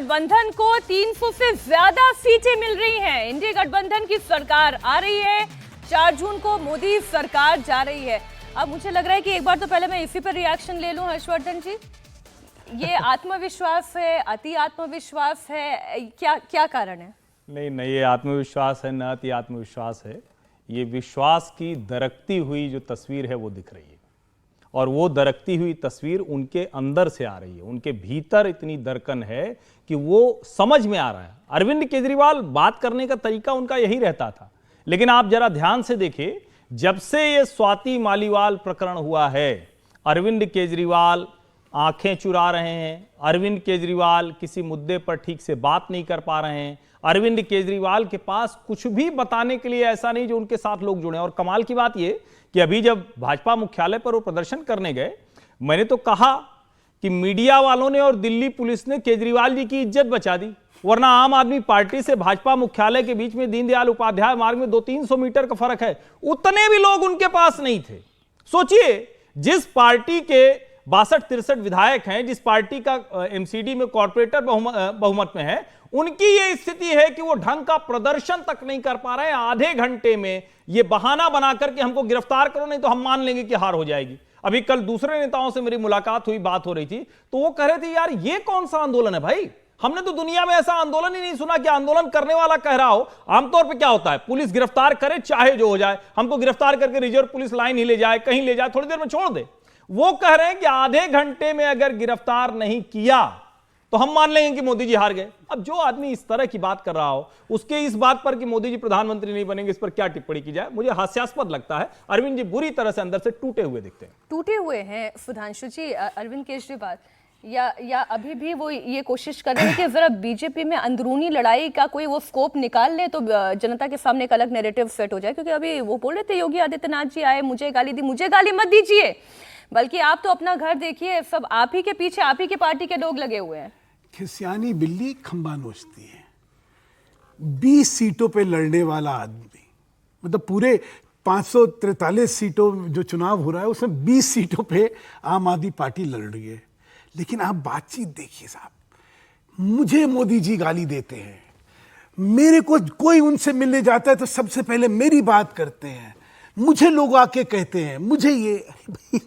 गठबंधन को 300 से ज्यादा सीटें मिल रही हैं। इंडिया गठबंधन की सरकार आ रही है। 4 जून को मोदी सरकार जा रही है। अब मुझे लग रहा है कि एक बार तो पहले मैं इसी पर रिएक्शन ले लूं। हर्षवर्धन जी, ये आत्मविश्वास है, अति आत्मविश्वास है, क्या कारण है? नहीं, ये आत्मविश्वास है, न अति आत्मविश्वास है। ये विश्वास की दरकती हुई जो तस्वीर है वो दिख रही है, और वो दरकती हुई तस्वीर उनके अंदर से आ रही है। उनके भीतर इतनी दरकन है कि वो समझ में आ रहा है। अरविंद केजरीवाल बात करने का तरीका उनका यही रहता था, लेकिन आप जरा ध्यान से देखिए, जब से ये स्वाति मालीवाल प्रकरण हुआ है, अरविंद केजरीवाल आंखें चुरा रहे हैं। अरविंद केजरीवाल किसी मुद्दे पर ठीक से बात नहीं कर पा रहे हैं। अरविंद केजरीवाल के पास कुछ भी बताने के लिए ऐसा नहीं जो उनके साथ लोग जुड़े। और कमाल की बात यह कि अभी जब भाजपा मुख्यालय पर वो प्रदर्शन करने गए, मैंने तो कहा कि मीडिया वालों ने और दिल्ली पुलिस ने केजरीवाल जी की इज्जत बचा दी, वरना आम आदमी पार्टी से भाजपा मुख्यालय के बीच में दीनदयाल उपाध्याय मार्ग में 200-300 मीटर का फर्क है, उतने भी लोग उनके पास नहीं थे। सोचिए, जिस पार्टी के 62-63 विधायक हैं, जिस पार्टी का एमसीडी में कॉर्पोरेटर बहुमत में है, उनकी ये स्थिति है कि वो ढंग का प्रदर्शन तक नहीं कर पा रहे हैं। आधे घंटे में ये बहाना बनाकर के हमको गिरफ्तार करो, नहीं तो हम मान लेंगे कि हार हो जाएगी। अभी कल दूसरे नेताओं से मेरी मुलाकात हुई, बात हो रही थी, तो वो कह रहे थे यार ये कौन सा आंदोलन है भाई, हमने तो दुनिया में ऐसा आंदोलन ही नहीं सुना कि आंदोलन करने वाला कह रहा हो। आमतौर पे क्या होता है, पुलिस गिरफ्तार करे चाहे जो हो जाए, हमको गिरफ्तार करके रिजर्व पुलिस लाइन ही ले जाए, कहीं ले जाए, थोड़ी देर में छोड़ दे। वो कह रहे हैं कि आधे घंटे में अगर गिरफ्तार नहीं किया तो हम मान लेंगे कि मोदी जी हार गए। अब जो आदमी इस तरह की बात कर रहा हो, उसके इस बात पर कि मोदी जी प्रधानमंत्री नहीं बनेंगे, इस पर क्या टिप्पणी की जाए, मुझे हास्यास्पद लगता है। अरविंद जी बुरी तरह से अंदर से टूटे हुए दिखते हैं। टूटे हुए हैं सुधांशु जी। अरविंद केजरीवाल या अभी भी वो ये कोशिश कर रहे हैं कि जरा बीजेपी में अंदरूनी लड़ाई का कोई वो स्कोप निकाल ले तो जनता के सामने एक अलग नैरेटिव सेट हो जाए। क्योंकि अभी वो बोल रहे थे योगी आदित्यनाथ जी आए, मुझे गाली दी, मुझे गाली मत दीजिए, बल्कि आप तो अपना घर देखिए, सब आप ही के पीछे, आप ही के पार्टी के लोग लगे हुए हैं। खिसियानी बिल्ली खंबा नोचती है। 20 सीटों पे लड़ने वाला आदमी, मतलब पूरे 543 सीटों जो चुनाव हो रहा है उसमें 20 सीटों पे आम आदमी पार्टी लड़ रही है। लेकिन आप बातचीत देखिए साहब, मुझे मोदी जी गाली देते हैं, मेरे को कोई उनसे मिलने जाता है तो सबसे पहले मेरी बात करते हैं, मुझे लोग आके कहते हैं मुझे ये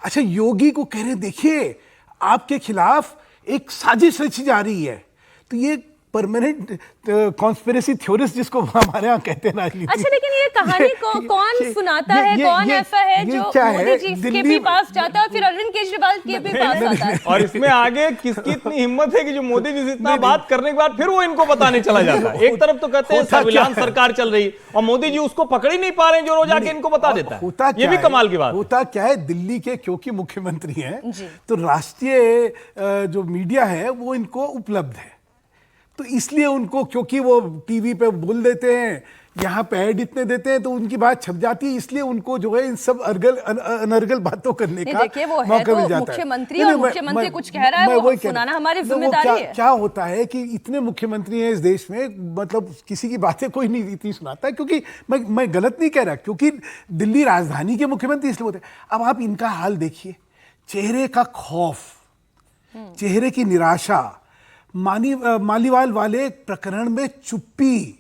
अच्छा, योगी को कह रहे देखिए आपके खिलाफ एक साजिश रची जा रही है। तो ये परमानेंट कॉन्स्पिरेसी थ्योरिस्ट जिसको हमारे यहाँ कहते हैं राजनीति। अच्छा, लेकिन ये कहानी कौन सुनाता है? कौन ऐसा है जो मोदी जी के भी पास जाता है फिर अरविंद केजरीवाल के भी पास आता है? और इसमें आगे किसकी इतनी हिम्मत है कि जो मोदी जी से इतना बात करने के बाद फिर वो इनको बताने चला जाता है। एक तरफ तो कहते हैं सर्विलांस सरकार चल रही और मोदी जी उसको पकड़ ही नहीं पा रहे हैं, जो रोज आके इनको बता देता है। ये भी कमाल की बात। होता क्या है, दिल्ली के क्योंकि मुख्यमंत्री हैं तो राष्ट्रीय जो मीडिया है वो इनको उपलब्ध है, तो इसलिए उनको, क्योंकि वो टीवी पे बोल देते हैं, यहाँ पे ऐड इतने देते हैं तो उनकी बात छप जाती है, इसलिए उनको जो है इन सब अनर्गल बातों करने का मौका मिल जाता है। मुख्यमंत्री और मुख्यमंत्री कुछ कह रहा है, वो सुनाना हमारी जिम्मेदारी है। क्या होता है कि इतने मुख्यमंत्री हैं इस देश में, मतलब किसी की बातें कोई नहीं इतनी सुनाता है, क्योंकि मैं गलत नहीं कह रहा, क्योंकि दिल्ली राजधानी के मुख्यमंत्री इसलिए होते हैं। अब आप इनका हाल देखिए, चेहरे का खौफ, चेहरे की निराशा, मालीवाल वाले प्रकरण में चुप्पी,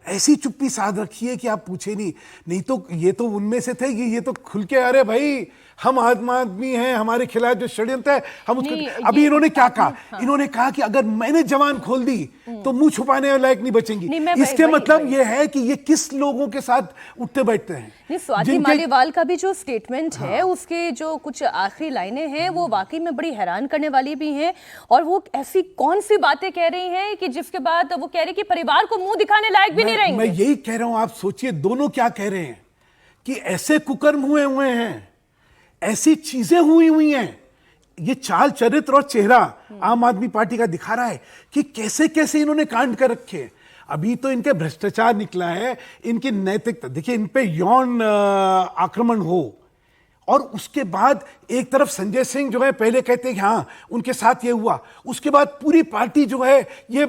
ऐसी चुप्पी साध रखी है कि आप पूछे नहीं तो ये तो उनमें से थे कि ये तो खुल के, अरे भाई हम आम आदमी हैं, हमारे खिलाफ जो षड्यंत्र है हम उसको। अभी इन्होंने क्या कहा? हाँ। इन्होंने कहा कि अगर मैंने जवान खोल दी तो मुंह छुपाने लायक नहीं बचेंगी। इसके मतलब ये है कि ये किस लोगों के साथ उठते बैठते हैं। स्वाति मालीवाल का भी जो स्टेटमेंट है, उसके जो कुछ आखिरी लाइनें हैं वो वाकई में बड़ी हैरान करने वाली भी हैं। और वो ऐसी कौन सी बातें कह रही हैं कि जिसके बाद वो कह रही कि परिवार को मुंह दिखाने लायक भी नहीं रहेंगे। मैं यही कह रहा हूं, आप सोचिए दोनों क्या कह रहे हैं कि ऐसे कुकर्म हुए हैं, ऐसी चीजें हुई हैं। ये चाल चरित्र और चेहरा आम आदमी पार्टी का दिखा रहा है कि कैसे कैसे इन्होंने कांड कर रखे। अभी तो इनके भ्रष्टाचार निकला है, इनकी नैतिकता देखिए, इन पे यौन आक्रमण हो, और उसके बाद एक तरफ संजय सिंह जो है पहले कहते हैं कि हाँ उनके साथ ये हुआ, उसके बाद पूरी पार्टी जो है ये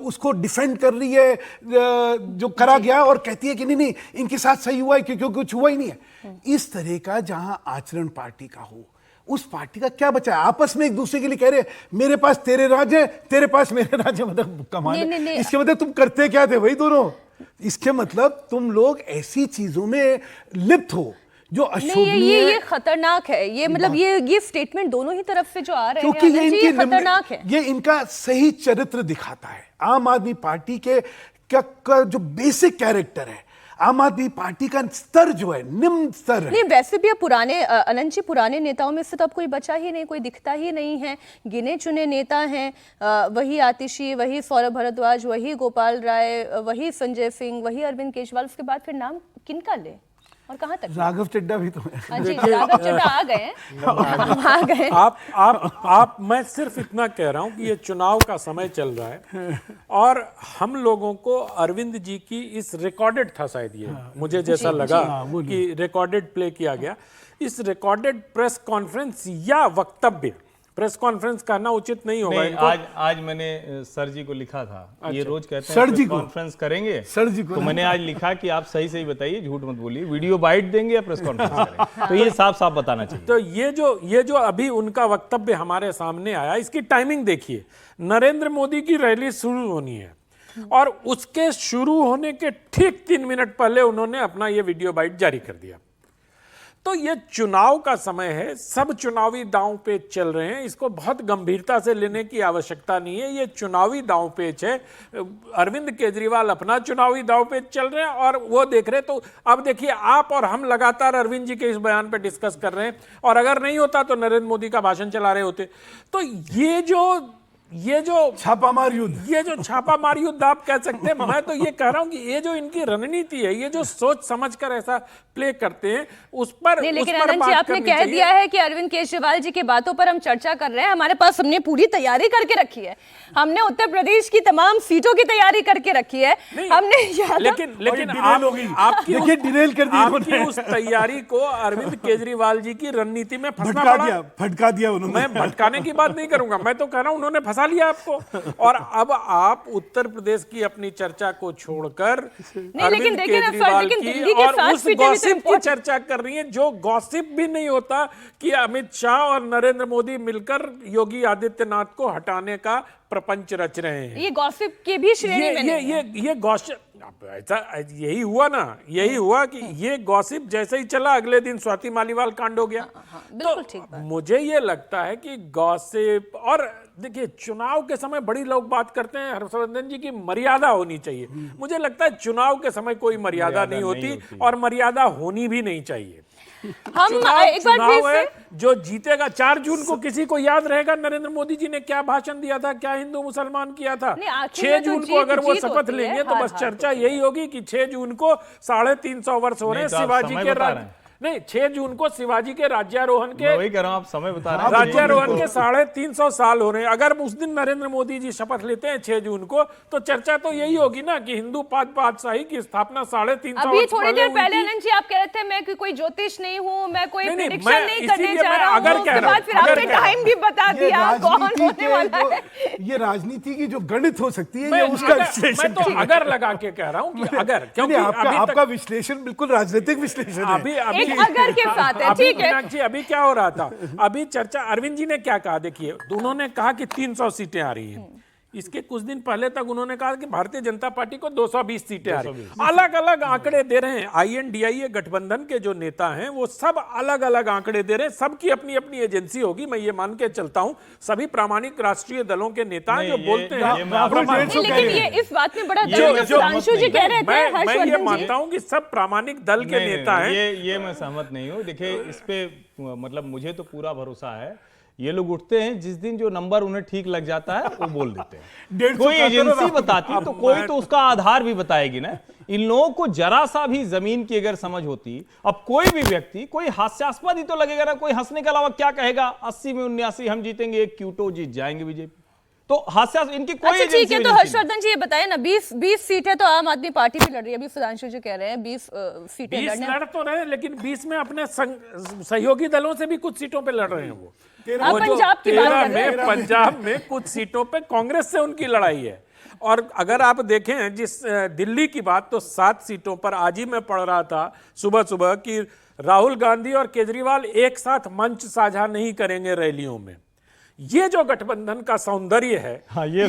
उसको डिफेंड कर रही है जो करा गया, और कहती है कि नहीं इनके साथ सही हुआ है क्योंकि कुछ हुआ ही नहीं है। इस तरह का जहां आचरण पार्टी का हो, उस पार्टी का क्या बचा है? आपस में एक दूसरे के लिए कह रहे हैं, मेरे पास तेरे राज है, तेरे पास मेरे राज है, मतलब कमाल है। नहीं। इसके मतलब तुम करते क्या थे वही दोनों? इसके मतलब तुम लोग ऐसी चीजों में लिप्त हो जो नहीं, अशोभनीय, ये खतरनाक है। ये मतलब ये स्टेटमेंट दोनों ही तरफ से जो आ रहे हैं क्योंकि ये आनंद जी, इनकी खतरनाक है। ये इनका सही चरित्र दिखाता है। आम आदमी पार्टी के का जो बेसिक कैरेक्टर है, आम आदमी पार्टी का स्तर जो है निम्न स्तर है। नहीं, वैसे भी अब पुराने अनंत जी, पुराने नेताओं में से तो अब कोई बचा ही नहीं, कोई दिखता ही नहीं है। गिने चुने नेता हैं, वही आतिशी, वही सौरभ भारद्वाज, वही गोपाल राय, वही संजय सिंह, वही अरविंद केजरीवाल। उसके बाद फिर नाम किनका ले और कहाँ तक? राघव चड्ढा भी तो है। हाँ जी, राघव चड्ढा आ गए हैं। आ गए। आप मैं सिर्फ इतना कह रहा हूं कि ये चुनाव का समय चल रहा है और हम लोगों को अरविंद जी की इस रिकॉर्डेड था शायद ये, मुझे जैसा लगा कि रिकॉर्डेड प्ले किया गया, इस रिकॉर्डेड प्रेस कॉन्फ्रेंस या वक्तव्य, प्रेस कॉन्फ्रेंस करना उचित नहीं होगा नहीं, इनको। आज मैंने सर जी को लिखा था, ये रोज कहते हैं सर जी प्रेस को? कॉन्फ्रेंस करेंगे, सर जी को तो मैंने आज लिखा कि आप सही सही बताइए, झूठ मत बोलिए, वीडियो बाइट देंगे या प्रेस कॉन्फ्रेंस करेंगे? तो ये साफ साफ बताना चाहिए। तो ये जो अभी उनका वक्तव्य हमारे सामने आया, इसकी टाइमिंग देखिए। नरेंद्र मोदी की रैली शुरू होनी है और उसके शुरू होने के ठीक 3 मिनट पहले उन्होंने अपना ये वीडियो बाइट जारी कर दिया। तो ये चुनाव का समय है, सब चुनावी दांव पेच चल रहे हैं, इसको बहुत गंभीरता से लेने की आवश्यकता नहीं है। ये चुनावी दांव पेच है, अरविंद केजरीवाल अपना चुनावी दांव पेच चल रहे हैं और वो देख रहे। तो अब देखिए, आप और हम लगातार अरविंद जी के इस बयान पे डिस्कस कर रहे हैं और अगर नहीं होता तो नरेंद्र मोदी का भाषण चला रहे होते। तो ये जो छापामार युद्ध, ये जो छापामार युद्ध आप कह सकते हैं, मैं तो ये कह रहा हूं कि ये जो इनकी रणनीति है, ये जो सोच समझकर ऐसा प्ले करते हैं, उस पर नहीं, लेकिन उस पर आनंद जी, बात आपने करनी कह चाहिए। दिया है कि अरविंद केजरीवाल जी की बातों पर हम चर्चा कर रहे हैं। हमारे पास हमने पूरी तैयारी करके रखी है, हमने उत्तर प्रदेश की तमाम सीटों की तैयारी करके रखी है। हमने लेकिन देखिए डिरेल कर दी आपकी उस तैयारी को अरविंद केजरीवाल जी की रणनीति में फंसना पड़ा। भटका दिया उन्होंने। मैं भटकाने की बात नहीं करूंगा, मैं तो कह रहा हूं उन्होंने फंसा लिया आपको। और अब आप उत्तर प्रदेश की अपनी चर्चा को छोड़कर अरविंद केजरीवाल की और उस गॉसिप की चर्चा कर रही हैं, जो गॉसिप भी नहीं होता कि अमित शाह और नरेंद्र मोदी मिलकर योगी आदित्यनाथ को हटाने का प्रपंच रच रहे हैं। ये गॉसिप के भी श्रेणी में नहीं है। ये गॉसिप ऐसा यही हुआ ना, यही हुआ कि ये गॉसिप जैसे ही चला, अगले दिन स्वाति मालीवाल कांड हो गया। बिल्कुल ठीक बात। मुझे ये लगता है कि गॉसिप, और देखिए चुनाव के समय बड़ी लोग बात करते हैं हर्षवर्धन जी की मर्यादा होनी चाहिए। मुझे लगता है चुनाव के समय कोई मर्यादा नहीं होती और मर्यादा होनी भी नहीं चाहिए। हम एक बार फिर से, जो जीतेगा 4 जून को किसी को याद रहेगा नरेंद्र मोदी जी ने क्या भाषण दिया था, क्या हिंदू मुसलमान किया था। 6 जून को अगर वो शपथ लेंगे तो बस चर्चा यही होगी कि 6 जून को 350 वर्ष हो रहे हैं शिवाजी के नहीं 6 जून को शिवाजी के राज्यारोहण के, वही कह रहा हूं, आप समय बता रहे हैं, राज्यारोहण के 350 साल हो रहे हैं। अगर उस दिन नरेंद्र मोदी जी शपथ लेते हैं 6 जून को, तो चर्चा तो यही होगी ना कि हिंदू पातशाही की स्थापना 350 अभी वर्ष थोड़ी देर पहले हुई थी। आनंद जी आप कह रहे थे मैं कोई ज्योतिष नहीं हूँ, मैं कोई नहीं, प्रेडिक्शन मैं नहीं करने इसीलिए जा मैं रहा हूँ। अगर कह उसके रहा बाद हूं, फिर अगर आपने कह रहा टाइम भी बता दिया कौन होने वाला है। ये राजनीति की जो गणित हो सकती है, मैं ये उसका मैं विश्लेषण तो अगर लगा के कह रहा हूं कि अगर, क्योंकि आपका विश्लेषण बिल्कुल राजनीतिक विश्लेषण है। अभी एक अगर के साथ है, ठीक है। मीनाक्षी, अभी क्या हो रहा था, अभी चर्चा अरविंद जी ने क्या कहा, देखिए उन्होंने कहा कि 300 सीटें आ रही हैं। इसके कुछ दिन पहले तक उन्होंने कहा कि भारतीय जनता पार्टी को 220 सीटें आ रही हैं। अलग अलग आंकड़े दे रहे हैं। INDIA गठबंधन के जो नेता हैं वो सब अलग अलग आंकड़े दे रहे हैं। सबकी अपनी अपनी एजेंसी होगी, मैं ये मान के चलता हूं। सभी प्रामाणिक राष्ट्रीय दलों के नेता हैं जो बोलते हैं। लेकिन ये इस बात में बड़ा सुधांशु जी कह रहे थे, मैं ये हर्षवर्धन मानता हूं कि सब प्रामाणिक दल के नेता हैं। ये मैं सहमत नहीं हूं। देखिए, इस पे मतलब मुझे तो पूरा भरोसा है। ये लोग उठते हैं, जिस दिन जो नंबर उन्हें ठीक लग जाता है वो बोल देते हैं। कोई एजेंसी बताती तो कोई तो उसका आधार भी बताएगी ना। इन लोगों को जरा सा भी जमीन की अगर समझ होती, अब कोई भी व्यक्ति कोई हास्यास्पद ही तो लगेगा ना, कोई हंसने के अलावा क्या कहेगा, 80 में 79 हम जीतेंगे, एक क्यूटो जीत जाएंगे बीजेपी। तो हास्यास्पद इनकी कोई अच्छा ठीक है। तो हर्षवर्धन जी ये बताए ना, 20 सीट है तो आम आदमी पार्टी भी लड़ रही है। अभी सुधांशु जी कह रहे हैं 20 सीटें 20 लड़ तो रहे हैं, लेकिन 20 में अपने सहयोगी दलों से भी कुछ सीटों पे लड़ रहे हैं। वो पंजाब की बात कर रहे हैं। पंजाब में कुछ सीटों पे कांग्रेस से उनकी लड़ाई है। और अगर आप देखें जिस दिल्ली की बात, तो 7 सीटों पर आज ही मैं पढ़ रहा था सुबह सुबह कि राहुल गांधी और केजरीवाल एक साथ मंच साझा नहीं करेंगे रैलियों में। ये जो गठबंधन का सौंदर्य है, हाँ, ये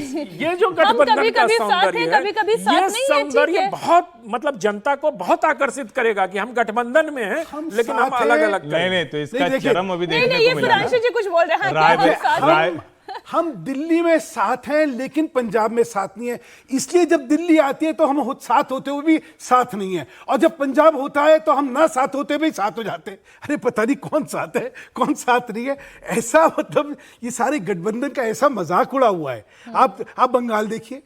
जो गठबंधन का सौंदर्य है, कभी साथ ये नहीं है, सौंदर्य ठीक है। बहुत मतलब जनता को बहुत आकर्षित करेगा कि हम गठबंधन में हैं, लेकिन हम साथ अलग हैं। अलग नहीं, तो इसका देखिए, चरम अभी नहीं देखने नहीं, ये को मिला सुधांशु जी कुछ बोल रहे हैं, राय क्या हम साथ राय हैं? हम दिल्ली में साथ हैं लेकिन पंजाब में साथ नहीं है, इसलिए जब दिल्ली आती है तो हम साथ होते हुए भी साथ नहीं है, और जब पंजाब होता है तो हम ना साथ होते हुए भी साथ हो जाते हैं। अरे पता नहीं कौन साथ है कौन साथ नहीं है, ऐसा मतलब ये सारे गठबंधन का ऐसा मजाक उड़ा हुआ है। आप बंगाल देखिए,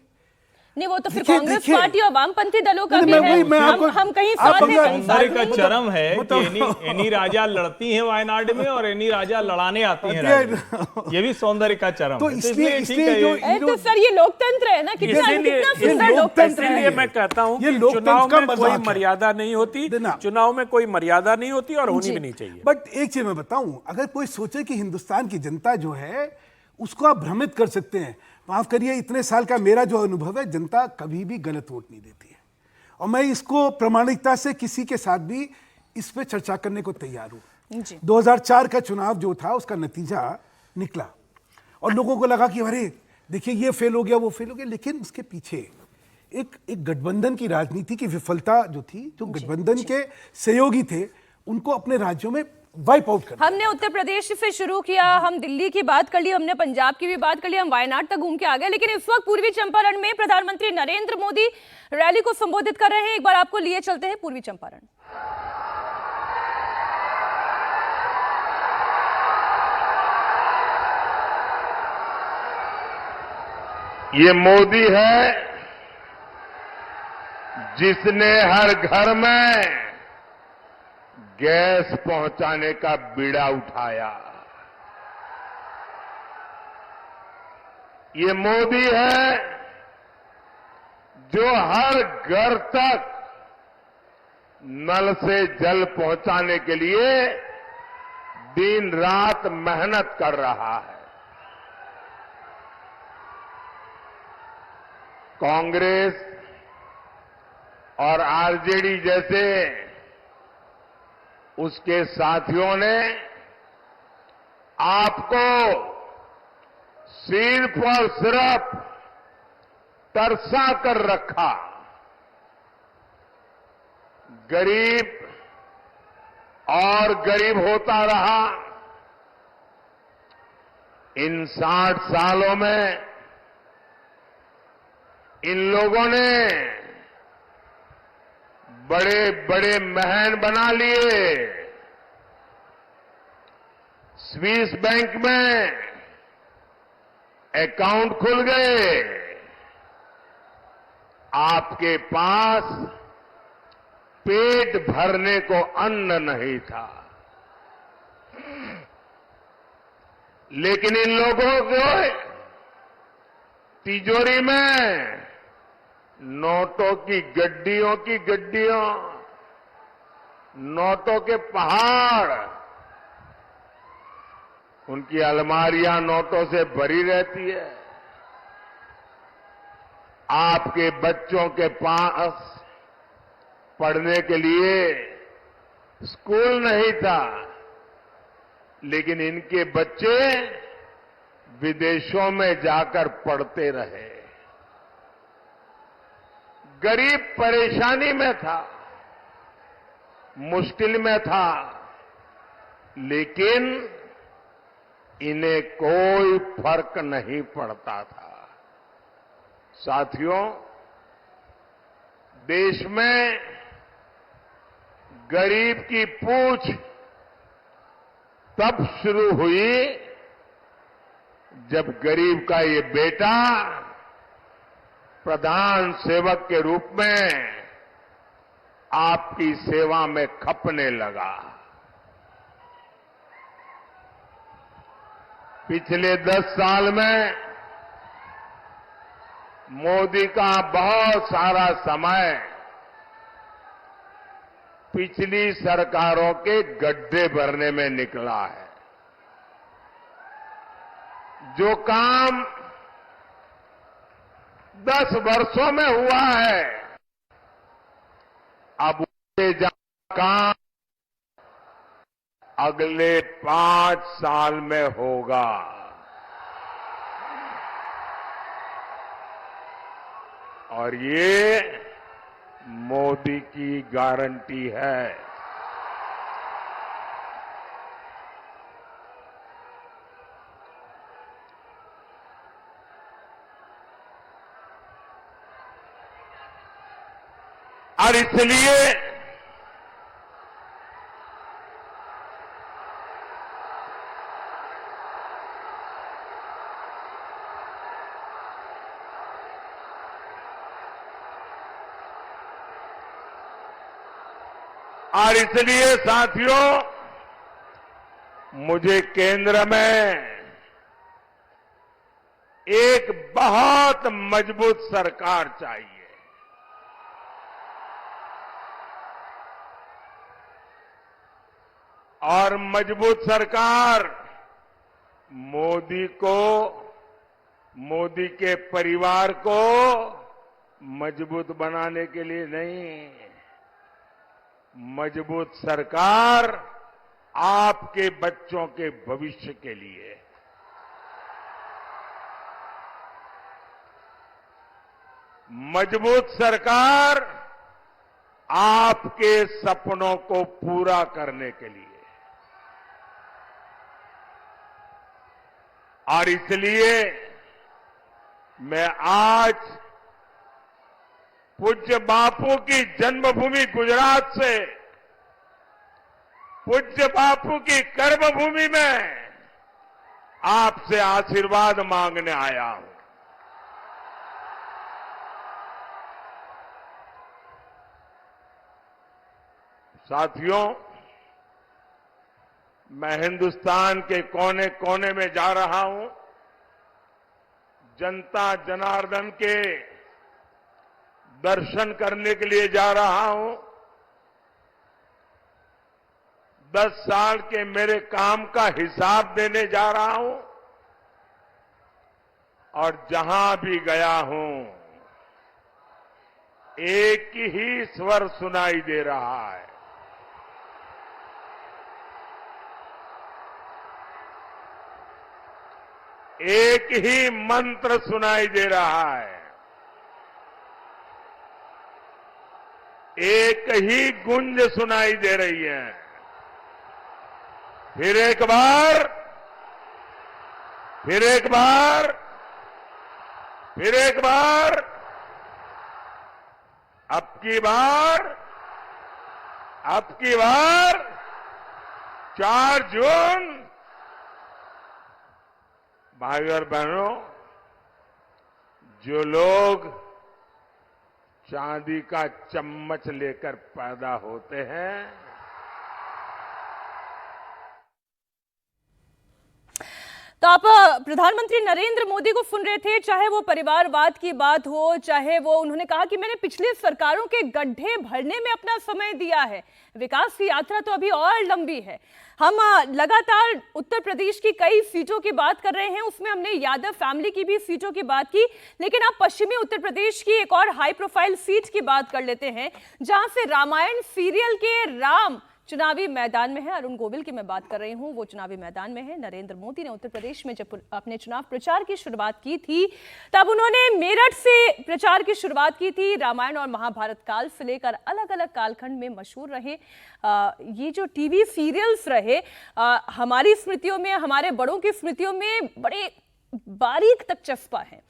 नहीं वो तो फिर देखिए, कांग्रेस देखिए। पार्टी और वामपंथी दलों का नहीं, भी मैं है। वही- मैं आपको- हम कहीं आप साथ हैं, बंगाल- कहीं साथ सौंदर्य का नहीं। चरम है कि एनी राजा लड़ती हैं वायनाड में और एनी राजा लड़ाने आती हैं राज्य में। ये भी सौंदर्य का चरम तो है। इसलिए ठीक है जो ये। तो सर ये लोकतंत्र है ना, कितना इसीलिए- कितना ये सुंदर लोकतंत्र है। इसीलिए मैं कहता हूं ये कि लोकतंत्र चुनाव का में कोई मजाक है। मर्यादा नहीं होती, देना। चुनाव में कोई मर्यादा नहीं होती और होनी भी नहीं चाहिए। बट एक चीज मैं बताऊं, अगर कोई सोचे कि हिंदुस्तान की जनता जो है उसको आप भ्रमित कर सकते हैं, माफ करिए, इतने साल का मेरा जो अनुभव है, जनता कभी भी गलत वोट नहीं देती है, और मैं इसको प्रामाणिकता से किसी के साथ भी इस पे चर्चा करने को तैयार हूं। जी। 2004 का चुनाव जो था उसका नतीजा निकला और लोगों को लगा कि अरे देखिए ये फेल हो गया वो फेल हो गया, लेकिन उसके पीछे एक गठबंधन की राजनीति की विफलता जो थी, जो गठबंधन के सहयोगी थे उनको अपने राज्यों में वाइप आउट कर। हमने उत्तर प्रदेश से शुरू किया, हम दिल्ली की बात कर ली, हमने पंजाब की भी बात कर ली, हम वायनाड तक घूम के आ गए, लेकिन इस वक्त पूर्वी चंपारण में प्रधानमंत्री नरेंद्र मोदी रैली को संबोधित कर रहे हैं। एक बार आपको लिए चलते हैं पूर्वी चंपारण। ये मोदी है जिसने हर घर में गैस पहुंचाने का बीड़ा उठाया। ये मोदी है जो हर घर तक नल से जल पहुंचाने के लिए दिन रात मेहनत कर रहा है। कांग्रेस और आरजेडी जैसे उसके साथियों ने आपको सिर्फ और सिर्फ तरसा कर रखा। गरीब और गरीब होता रहा। इन 60 सालों में इन लोगों ने बड़े बड़े महल बना लिए। स्विस बैंक में अकाउंट खुल गए। आपके पास पेट भरने को अन्न नहीं था, लेकिन इन लोगों को तिजोरी में नोटों की गड्डियों, नोटों के पहाड़, उनकी अलमारियां नोटों से भरी रहती है। आपके बच्चों के पास पढ़ने के लिए स्कूल नहीं था, लेकिन इनके बच्चे विदेशों में जाकर पढ़ते रहे। गरीब परेशानी में था, मुश्किल में था, लेकिन इन्हें कोई फर्क नहीं पड़ता था। साथियों, देश में गरीब की पूछ तब शुरू हुई जब गरीब का ये बेटा प्रधान सेवक के रूप में आपकी सेवा में खपने लगा। पिछले 10 साल में मोदी का बहुत सारा समय पिछली सरकारों के गड्ढे भरने में निकला है। जो काम 10 वर्षों में हुआ है, अब उससे ज्यादा काम अगले 5 साल में होगा। और ये मोदी की गारंटी है। और इसलिए साथियों, मुझे केंद्र में एक बहुत मजबूत सरकार चाहिए। और मजबूत सरकार मोदी को, मोदी के परिवार को मजबूत बनाने के लिए नहीं, मजबूत सरकार आपके बच्चों के भविष्य के लिए। मजबूत सरकार आपके सपनों को पूरा करने के लिए। और इसलिए मैं आज पूज्य बापू की जन्मभूमि गुजरात से, पूज्य बापू की कर्मभूमि में आपसे आशीर्वाद मांगने आया हूं। साथियों, मैं हिंदुस्तान के कोने कोने में जा रहा हूं। जनता जनार्दन के दर्शन करने के लिए जा रहा हूं। 10 साल के मेरे काम का हिसाब देने जा रहा हूं। और जहां भी गया हूं, एक ही स्वर सुनाई दे रहा है। एक ही मंत्र सुनाई दे रहा है। एक ही गूंज सुनाई दे रही है। फिर एक बार, फिर एक बार, फिर एक बार, अब की बार, अब की बार 4 जून। भाई और बहनों, जो लोग चांदी का चम्मच लेकर पैदा होते हैं, तो आप प्रधानमंत्री नरेंद्र मोदी को सुन रहे थे। चाहे वो परिवारवाद की बात हो, चाहे वो उन्होंने कहा कि मैंने पिछली सरकारों के गड्ढे भरने में अपना समय दिया है, विकास की यात्रा तो अभी और लंबी है। हम लगातार उत्तर प्रदेश की कई सीटों की बात कर रहे हैं, उसमें हमने यादव फैमिली की भी सीटों की बात की, लेकिन आप पश्चिमी उत्तर प्रदेश की एक और हाई प्रोफाइल सीट की बात कर लेते हैं, जहां से रामायण सीरियल के राम चुनावी मैदान में है। अरुण गोविल की मैं बात कर रही हूं, वो चुनावी मैदान में है। नरेंद्र मोदी ने उत्तर प्रदेश में जब अपने चुनाव प्रचार की शुरुआत की थी, तब उन्होंने मेरठ से प्रचार की शुरुआत की थी। रामायण और महाभारत काल से लेकर अलग अलग कालखंड में मशहूर रहे ये जो टीवी सीरियल्स रहे, हमारी स्मृतियों में, हमारे बड़ों की स्मृतियों में बड़े बारीक तक चस्पा है।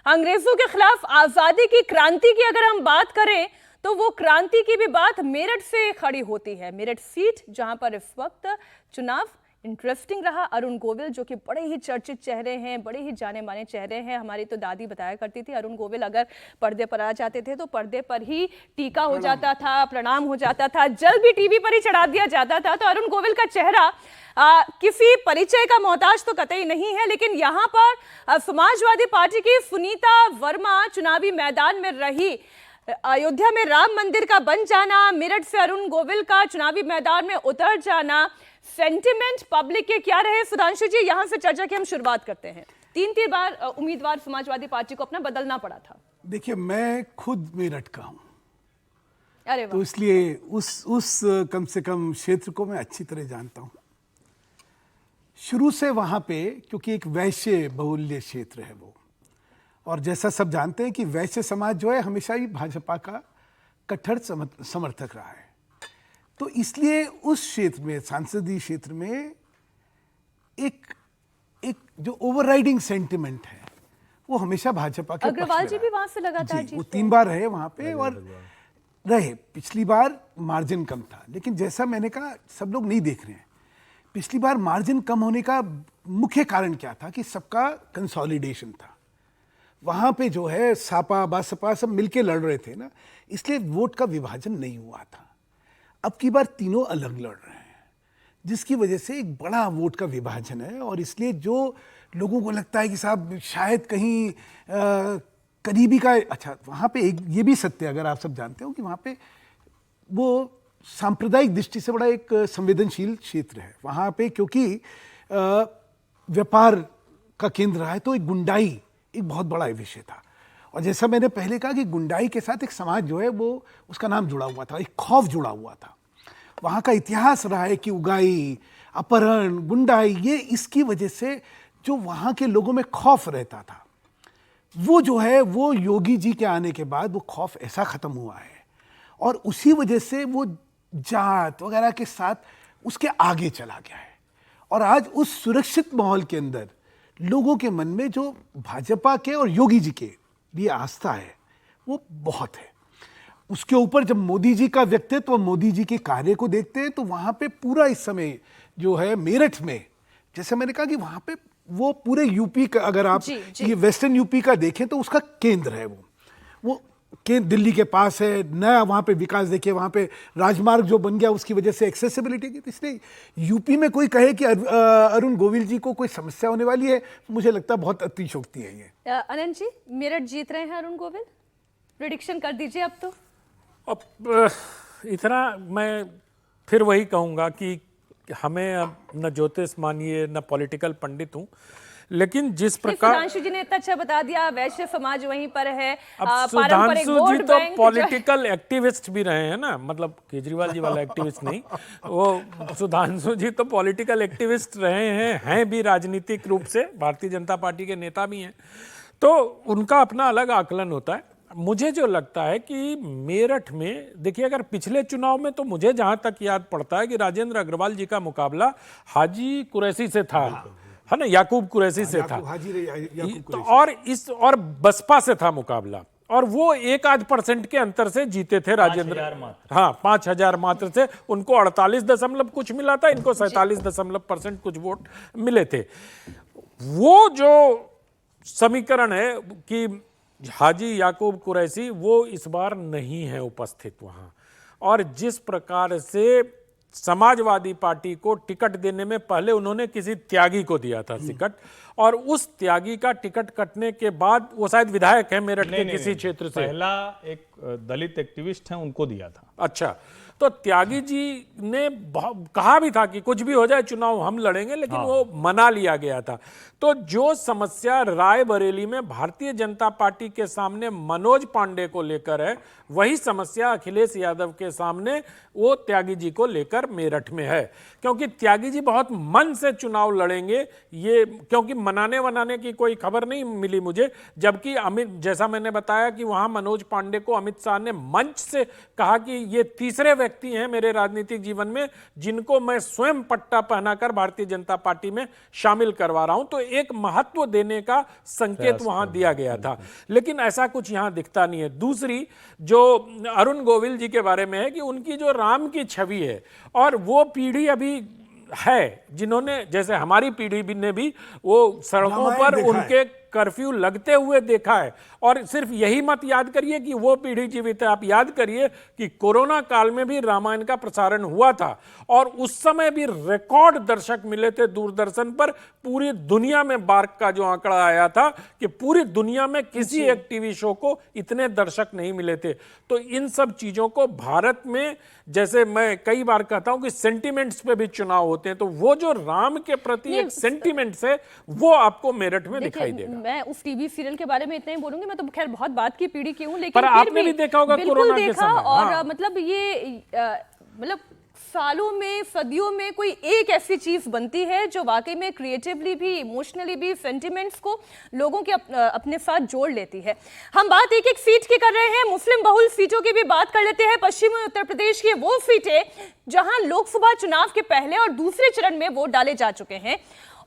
अंग्रेजों के खिलाफ आजादी की क्रांति की अगर हम बात करें, तो वो क्रांति की भी बात मेरठ से खड़ी होती है। मेरठ सीट जहां पर इस वक्त चुनाव इंटरेस्टिंग रहा। अरुण गोविल जो कि बड़े ही चर्चित चेहरे हैं, बड़े ही जाने माने चेहरे हैं। हमारी तो दादी बताया करती थी, अरुण गोविल अगर पर्दे पर आ जाते थे तो पर्दे पर ही टीका हो जाता था, प्रणाम हो जाता था, जल भी टीवी पर ही चढ़ा दिया जाता था। तो अरुण गोविल का चेहरा किसी परिचय का मोहताज तो कतई नहीं है, लेकिन यहाँ पर समाजवादी पार्टी की सुनीता वर्मा चुनावी मैदान में रही। अयोध्या में राम मंदिर का बन जाना, मेरठ से अरुण गोविल का चुनावी मैदान में उतर जाना, सेंटिमेंट पब्लिक के क्या रहे? सुधांशु जी, यहां से चर्चा की हम शुरुआत करते हैं। 3 बार उम्मीदवार समाजवादी पार्टी को अपना बदलना पड़ा था। देखिए, मैं खुद मेरठ का हूं, अरे वाह। तो इसलिए उस कम से कम क्षेत्र को मैं अच्छी तरह जानता हूं। शुरू से वहाँ पे, क्योंकि एक वैश्य बहुल्य क्षेत्र है वो, और जैसा सब जानते हैं कि वैश्य समाज जो है हमेशा ही भाजपा का कट्टर समर्थक रहा है, तो इसलिए उस क्षेत्र में, सांसदीय क्षेत्र में एक जो ओवरराइडिंग सेंटिमेंट है वो हमेशा भाजपा के पक्ष में अग्रवाल जी रहा भी है। वहां से लगातार जी, जीत वो रहे 3 बार रहे वहाँ पे और रहे। पिछली बार मार्जिन कम था, लेकिन जैसा मैंने कहा सब लोग नहीं देख रहे हैं, पिछली बार मार्जिन कम होने का मुख्य कारण क्या था कि सबका कंसोलिडेशन था। वहाँ पे जो है सापा बासपा सब मिलके लड़ रहे थे ना, इसलिए वोट का विभाजन नहीं हुआ था। अब की बार तीनों अलग लड़ रहे हैं, जिसकी वजह से एक बड़ा वोट का विभाजन है, और इसलिए जो लोगों को लगता है कि साहब शायद कहीं करीबी का, अच्छा वहाँ पे एक ये भी सत्य, अगर आप सब जानते हो कि वहाँ पे वो सांप्रदायिक दृष्टि से बड़ा एक संवेदनशील क्षेत्र है वहाँ पे, क्योंकि व्यापार का केंद्र रहा है, तो एक गुंडाई एक बहुत बड़ा विषय था। और जैसा मैंने पहले कहा कि गुंडाई के साथ एक समाज जो है वो, उसका नाम जुड़ा हुआ था, एक खौफ जुड़ा हुआ था। वहाँ का इतिहास रहा है कि उगाई, अपहरण, गुंडाई, ये इसकी वजह से जो वहाँ के लोगों में खौफ रहता था, वो जो है वो योगी जी के आने के बाद वो खौफ ऐसा खत्म हुआ है, और उसी वजह से वो जात वगैरह के साथ उसके आगे चला गया है। और आज उस सुरक्षित माहौल के अंदर लोगों के मन में जो भाजपा के और योगी जी के लिए आस्था है वो बहुत है। उसके ऊपर जब मोदी जी का व्यक्तित्व, मोदी जी के कार्य को देखते हैं, तो वहाँ पे पूरा इस समय जो है मेरठ में, जैसे मैंने कहा कि वहाँ पे वो पूरे यूपी का, अगर आप ये वेस्टर्न यूपी का देखें तो उसका केंद्र है वो केंद्र दिल्ली के पास है। नया वहाँ पे विकास देखिए, वहाँ पे राजमार्ग जो बन गया उसकी वजह से एक्सेसिबिलिटी की, तो इसलिए यूपी में कोई कहे कि अरुण गोविल जी को कोई समस्या होने वाली है, मुझे लगता है बहुत अतिशयोक्ति है ये। अनंत जी, मेरठ जीत रहे हैं अरुण गोविल, प्रेडिक्शन कर दीजिए अब तो। अब इतना मैं फिर वही कहूँगा कि हमें अब न ज्योतिष मानिए न पॉलिटिकल पंडित हूँ, लेकिन जिस प्रकार सुधांशु जी ने इतना अच्छा बता दिया, वैश्य समाज वहीं पर है, अब पारंपरिक सुधांशु जी वोट तो बैंक पॉलिटिकल एक्टिविस्ट भी रहे हैं ना, मतलब केजरीवाल जी वाला एक्टिविस्ट नहीं, वो सुधांशु जी तो पॉलिटिकल एक्टिविस्ट रहे हैं भी राजनीतिक रूप से, भारतीय जनता पार्टी के नेता भी हैं, तो उनका अपना अलग आकलन होता है। मुझे जो लगता है कि मेरठ में देखिए, अगर पिछले चुनाव में तो मुझे जहां तक याद पड़ता है कि राजेंद्र अग्रवाल जी का मुकाबला हाजी कुरैशी से था, है ना, याकूब कुरैशी से था, तो और बसपा से था मुकाबला, और वो 1-8% के अंतर से जीते थे राजेंद्र। हाँ, 5,000 मात्र से, उनको 48 दशमलव कुछ मिला था, इनको 47% कुछ वोट मिले थे। वो जो समीकरण है कि हाजी याकूब कुरैशी, वो इस बार नहीं है उपस्थित वहां, और जिस प्रकार से समाजवादी पार्टी को टिकट देने में पहले उन्होंने किसी त्यागी को दिया था टिकट, और उस त्यागी का टिकट कटने के बाद, वो शायद विधायक है मेरठ के किसी क्षेत्र से, पहला एक दलित एक्टिविस्ट है, उनको दिया था। अच्छा, तो त्यागी जी ने कहा भी था कि कुछ भी हो जाए चुनाव हम लड़ेंगे, लेकिन वो मना लिया गया था। तो जो समस्या रायबरेली में भारतीय जनता पार्टी के सामने मनोज पांडे को लेकर है, वही समस्या अखिलेश यादव के सामने वो त्यागी जी को लेकर मेरठ में है, क्योंकि त्यागी जी बहुत मन से चुनाव लड़ेंगे, ये क्योंकि मनाने की कोई खबर नहीं मिली मुझे, जबकि अमित, जैसा मैंने बताया कि वहां मनोज पांडे को अमित शाह ने मंच से कहा कि ये तीसरे व्यक्ति हैं मेरे राजनीतिक जीवन में जिनको मैं स्वयं पट्टा पहनाकर भारतीय जनता पार्टी में शामिल करवा रहा हूं, तो एक महत्व देने का संकेत वहां दिया गया था, लेकिन ऐसा कुछ यहां दिखता नहीं है। दूसरी जो अरुण गोविल जी के बारे में है कि उनकी जो राम की छवि है, और वो पीढ़ी अभी है जिन्होंने, जैसे हमारी पीढ़ी ने भी वो सड़कों पर उनके कर्फ्यू लगते हुए देखा है, और सिर्फ यही मत याद करिए कि वो पीढ़ी जीवित है, आप याद करिए कि कोरोना काल में भी रामायण का प्रसारण हुआ था, और उस समय भी रिकॉर्ड दर्शक मिले थे दूरदर्शन पर। पूरी दुनिया में बार्क का जो आंकड़ा आया था कि पूरी दुनिया में किसी एक टीवी शो को इतने दर्शक नहीं मिले थे। तो इन सब चीजों को भारत में, जैसे मैं कई बार कहता हूं कि सेंटिमेंट्स पे भी चुनाव होते हैं, तो वो जो राम के प्रति एक सेंटिमेंट्स है वो आपको मेरठ में दिखाई देगा। मैं उस टीवी सीरियल के बारे में इतना ही बोलूंगी, मैं तो खैर बहुत बात की पीढ़ी की हूँ, लेकिन पर आपने भी देखा होगा कोरोना के समय। और मतलब ये मतलब सालों में, सदियों में कोई एक ऐसी चीज बनती है जो वाकई में क्रिएटिवली भी, इमोशनली भी, सेंटिमेंट्स को लोगों के अपने साथ जोड़ लेती है। हम बात एक एक सीट की कर रहे हैं, मुस्लिम बहुल सीटों की भी बात कर लेते हैं। पश्चिमी उत्तर प्रदेश की वो सीटें जहां लोकसभा चुनाव के पहले और दूसरे चरण में वोट डाले जा चुके हैं,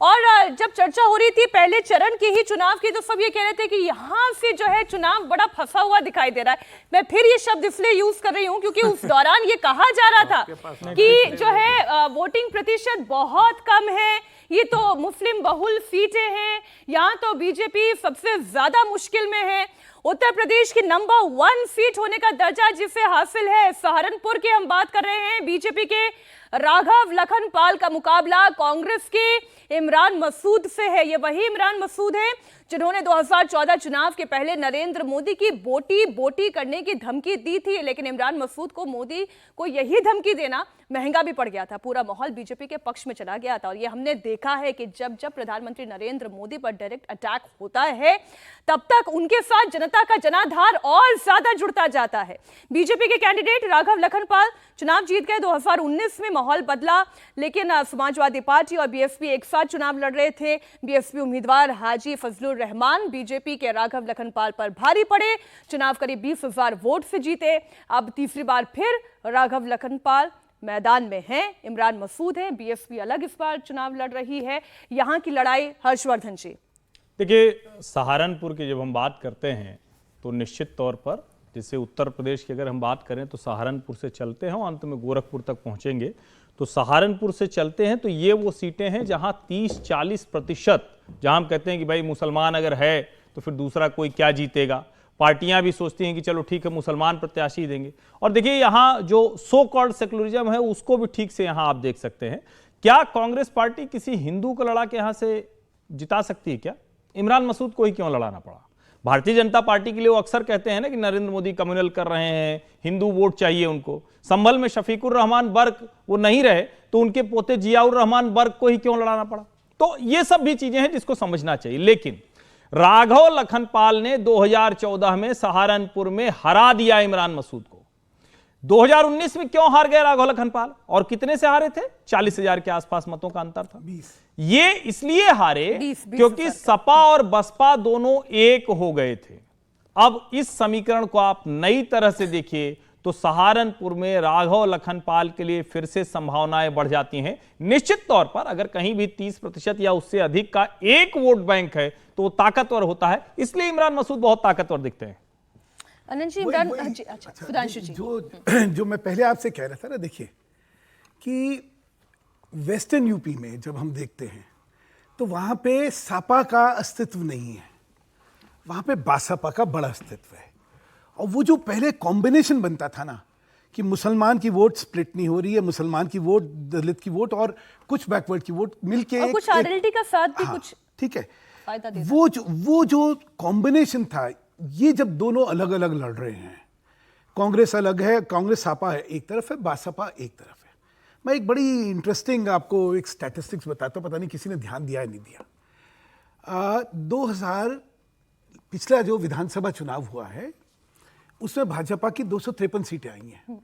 और जब चर्चा हो रही थी पहले चरण के ही चुनाव की, तो सब ये कह रहे थे कि यहां से जो है चुनाव बड़ा फंसा हुआ दिखाई दे रहा है। मैं फिर ये शब्द इसलिए यूज कर रही हूं क्योंकि उस दौरान ये कहा जा रहा था कि जो है वोटिंग प्रतिशत बहुत कम है, ये तो मुस्लिम बहुल सीटें हैं, यहां तो बीजेपी सबसे ज्यादा मुश्किल में है। उत्तर प्रदेश की नंबर 1 सीट होने का दर्जा जिसे हासिल है, सहारनपुर की हम बात कर रहे हैं, बीजेपी के राघव लखनपाल का मुकाबला कांग्रेस के इमरान मसूद से है। ये वही इमरान मसूद है जिन्होंने 2014 चुनाव के पहले नरेंद्र मोदी की बोटी बोटी करने की धमकी दी थी, लेकिन इमरान मसूद को मोदी को यही धमकी देना महंगा भी पड़ गया था। पूरा माहौल बीजेपी के पक्ष में चला गया था, और ये हमने देखा है कि जब जब प्रधानमंत्री नरेंद्र मोदी पर डायरेक्ट अटैक होता है, तब तक उनके साथ जनता का जनाधार और ज्यादा जुड़ता जाता है। बीजेपी के कैंडिडेट राघव लखनपाल चुनाव जीत गए। 2019 में माहौल बदला, लेकिन समाजवादी पार्टी और बीएसपी एक साथ चुनाव लड़ रहे थे। बीएसपी उम्मीदवार हाजी फजलुर रहमान बीजेपी के राघव लखनपाल पर भारी पड़े, चुनाव करीब 20,000 वोट से जीते। अब तीसरी बार फिर राघव लखनपाल मैदान में हैं, इमरान मसूद हैं, बीएसपी अलग इस बार चुनाव लड़ रही है। यहां की लड़ाई, हर्षवर्धन जी। देखिए, सहारनपुर की जब हम बात करते हैं तो निश्चित तौर पर, जैसे उत्तर प्रदेश की अगर हम बात करें तो सहारनपुर से चलते हैं और अंत में गोरखपुर तक पहुंचेंगे, तो सहारनपुर से चलते हैं तो ये वो सीटें हैं जहां 30-40%, जहां हम कहते हैं कि भाई मुसलमान अगर है तो फिर दूसरा कोई क्या जीतेगा, पार्टियां भी सोचती हैं कि चलो ठीक है मुसलमान प्रत्याशी देंगे। और देखिए यहाँ जो सो कॉल्ड सेकुलरिज्म है उसको भी ठीक से यहाँ आप देख सकते हैं। क्या कांग्रेस पार्टी किसी हिंदू को लड़ा के यहाँ से जिता सकती है क्या? इमरान मसूद को ही क्यों लड़ाना पड़ा? भारतीय जनता पार्टी के लिए वो अक्सर कहते हैं ना कि नरेंद्र मोदी कम्युनल कर रहे हैं, हिंदू वोट चाहिए उनको। संभल में शफीकुर रहमान बर्क वो नहीं रहे तो उनके पोते जियाउर रहमान बर्क को ही क्यों लड़ाना पड़ा? तो ये सब भी चीजें हैं जिसको समझना चाहिए। लेकिन राघव लखनपाल ने 2014 में सहारनपुर में हरा दिया इमरान मसूद को। 2019 में क्यों हार गए राघव लखनपाल, और कितने से हारे थे? 40,000 के आसपास मतों का अंतर था। 20। ये इसलिए हारे क्योंकि सपा और बसपा दोनों एक हो गए थे। अब इस समीकरण को आप नई तरह से देखिए तो सहारनपुर में राघव लखनपाल के लिए फिर से संभावनाएं बढ़ जाती हैं। निश्चित तौर पर अगर कहीं भी 30% या उससे अधिक का एक वोट बैंक है तो वो ताकतवर होता है, इसलिए इमरान मसूद बहुत ताकतवर दिखते हैं। अनंत जी, इमरान जी, अच्छा सुधांशु जी, जो मैं पहले आपसे कह रहा था ना, देखिए कि वेस्टर्न यूपी में जब हम देखते हैं तो वहां पे सपा का अस्तित्व नहीं है, वहां पे बासपा का बड़ा अस्तित्व है। और वो जो पहले कॉम्बिनेशन बनता था ना कि मुसलमान की वोट स्प्लिट नहीं हो रही है, मुसलमान की वोट, दलित की वोट और कुछ बैकवर्ड की वोट मिलके और कुछ आरएलडी का साथ भी कुछ ठीक है, फायदा देता। वो जो कॉम्बिनेशन था, ये जब दोनों अलग अलग लड़ रहे हैं, कांग्रेस अलग है, कांग्रेस सपा है एक तरफ है, बासपा एक तरफ है। मैं एक बड़ी इंटरेस्टिंग आपको एक स्टैटिस्टिक्स बताता हूँ, पता नहीं किसी ने ध्यान दिया है नहीं दिया। 2000 पिछला जो विधानसभा चुनाव हुआ है उसमें भाजपा की 253 सीटें आई हैं,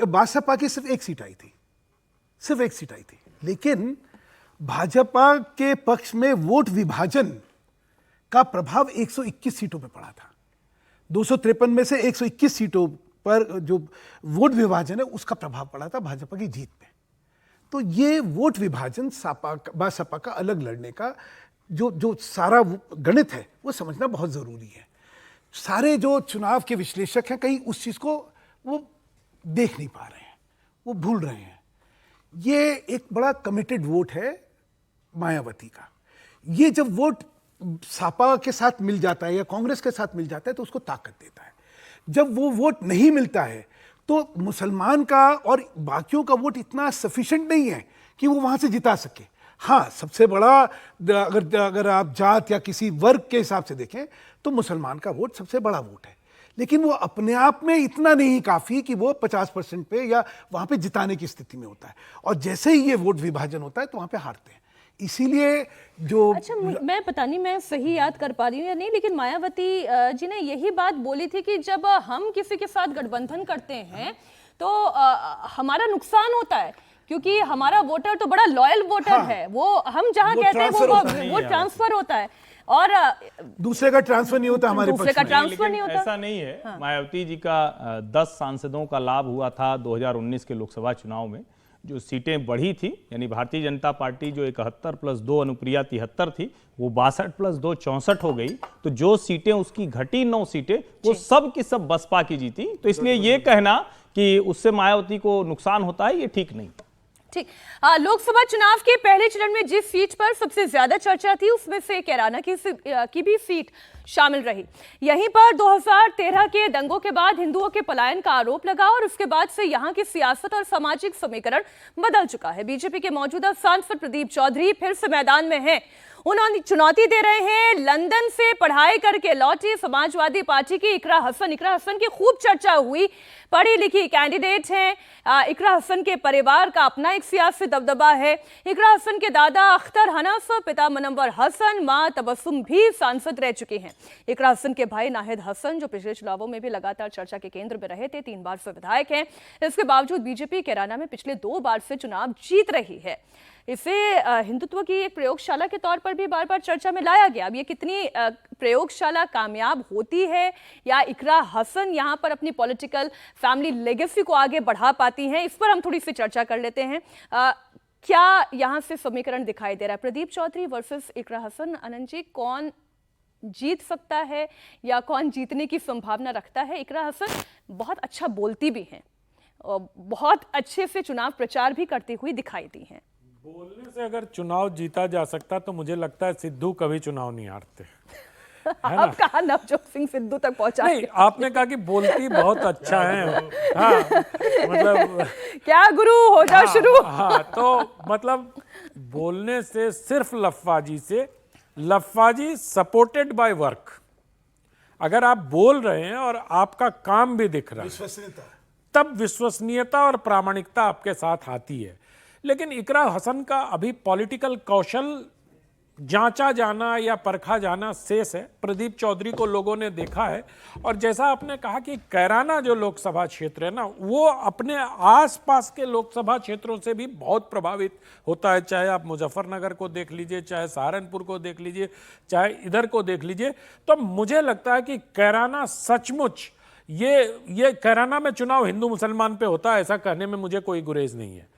बासपा की सिर्फ एक सीट आई थी, सिर्फ एक सीट आई थी। लेकिन भाजपा के पक्ष में वोट विभाजन का प्रभाव 121 सीटों पे पड़ा था। 253 में से 121 सीटों पर जो वोट विभाजन है उसका प्रभाव पड़ा था भाजपा की जीत पे। तो ये वोट विभाजन बासपा का अलग लड़ने का जो सारा गणित है वो समझना बहुत जरूरी है। सारे जो चुनाव के विश्लेषक हैं कहीं उस चीज को वो देख नहीं पा रहे हैं, वो भूल रहे हैं। ये एक बड़ा कमिटेड वोट है मायावती का। ये जब वोट सपा के साथ मिल जाता है या कांग्रेस के साथ मिल जाता है तो उसको ताकत देता है। जब वो वोट नहीं मिलता है तो मुसलमान का और बाकियों का वोट इतना सफिशिएंट नहीं है कि वो वहां से जिता सके। हाँ, सबसे बड़ा अगर आप जात या किसी वर्ग के हिसाब से देखें तो मुसलमान का वोट सबसे बड़ा वोट है, लेकिन वो अपने आप में इतना नहीं काफी कि वो 50% पे या वहां पे जिताने की स्थिति में होता है। और जैसे ही ये वोट विभाजन होता है तो वहां पे हारते हैं। इसीलिए जो अच्छा, मैं पता नहीं मैं सही याद कर पा रही हूँ या नहीं, लेकिन मायावती जी ने यही बात बोली थी कि जब हम किसी के साथ गठबंधन करते हैं तो हमारा नुकसान होता है, क्योंकि हमारा वोटर तो बड़ा लॉयल वोटर है। वो हम जहां कहते हैं वो ट्रांसफर होता है, और दूसरे का ट्रांसफर नहीं होता हमारे दूसरे का पक्ष में। ट्रांसफर नहीं होता। ऐसा नहीं है। मायावती जी का 10 सांसदों का लाभ हुआ था 2019 के लोकसभा चुनाव में। जो सीटें बढ़ी थी, यानी भारतीय जनता पार्टी जो 71 + 2 अनुप्रिया 73 थी, वो 62 + 2 64 हो गई। तो जो सीटें उसकी घटी 9 सीटें, वो सब की सब बसपा की जीती। तो इसलिए ये कहना कि उससे मायावती को नुकसान होता है, ये ठीक नहीं। ठीक। लोकसभा चुनाव के पहले चरण में जिस सीट पर सबसे ज्यादा चर्चा थी, उसमें से कैराना की भी सीट शामिल रही। यहीं पर 2013 के दंगों के बाद हिंदुओं के पलायन का आरोप लगा, और उसके बाद से यहां की सियासत और सामाजिक समीकरण बदल चुका है। बीजेपी के मौजूदा सांसद प्रदीप चौधरी फिर से मैदान में हैं। उन्होंने चुनौती दे रहे हैं लंदन से पढ़ाई करके लौटी समाजवादी पार्टी की इकरा हसन। इकरा हसन की खूब चर्चा हुई, पढ़ी लिखी कैंडिडेट हैं। इकरा हसन के परिवार का अपना एक सियासी दबदबा है। इकरा हसन के दादा अख्तर हनफ, पिता मुनव्वर हसन, मां तबस्सुम भी सांसद रह चुके हैं। इकरा हसन के भाई नाहिद हसन, जो पिछले चुनावों में भी लगातार चर्चा के केंद्र में रहे थे, 3 बार से विधायक हैं। इसके बावजूद बीजेपी कैराना में पिछले 2 बार से चुनाव जीत रही है। इसे हिंदुत्व की एक प्रयोगशाला के तौर पर भी बार बार चर्चा में लाया गया। अब ये कितनी प्रयोगशाला कामयाब होती है, या इकरा हसन यहाँ पर अपनी पॉलिटिकल फैमिली लेगेसी को आगे बढ़ा पाती हैं, इस पर हम थोड़ी सी चर्चा कर लेते हैं। क्या यहाँ से समीकरण दिखाई दे रहा है? प्रदीप चौधरी वर्सेस इकरा हसन। अनंत जी, कौन जीत सकता है या कौन जीतने की संभावना रखता है? इकरा हसन बहुत अच्छा बोलती भी हैं और बहुत अच्छे से चुनाव प्रचार भी करती हुई दिखाई दी हैं। बोलने से अगर चुनाव जीता जा सकता तो मुझे लगता है सिद्धू कभी चुनाव नहीं हारते। अब कहा नवजोत सिंह सिद्धू तक पहुंचा? नहीं, आपने कहा कि बोलती बहुत अच्छा है। हाँ, मतलब क्या गुरु हो जाओ शुरू। हाँ, तो मतलब बोलने से सिर्फ लफ्फाजी से, लफ्फाजी सपोर्टेड बाय वर्क। अगर आप बोल रहे हैं और आपका काम भी दिख रहा है, तब विश्वसनीयता और प्रामाणिकता आपके साथ आती है। लेकिन इकरा हसन का अभी पॉलिटिकल कौशल जांचा जाना या परखा जाना शेष है। प्रदीप चौधरी को लोगों ने देखा है, और जैसा आपने कहा कि कैराना जो लोकसभा क्षेत्र है ना, वो अपने आसपास के लोकसभा क्षेत्रों से भी बहुत प्रभावित होता है। चाहे आप मुजफ्फरनगर को देख लीजिए, चाहे सहारनपुर को देख लीजिए, चाहे इधर को देख लीजिए। तो मुझे लगता है कि कैराना सचमुच, ये कैराना में चुनाव हिंदू मुसलमान पे होता है ऐसा कहने में मुझे कोई गुरेज नहीं है।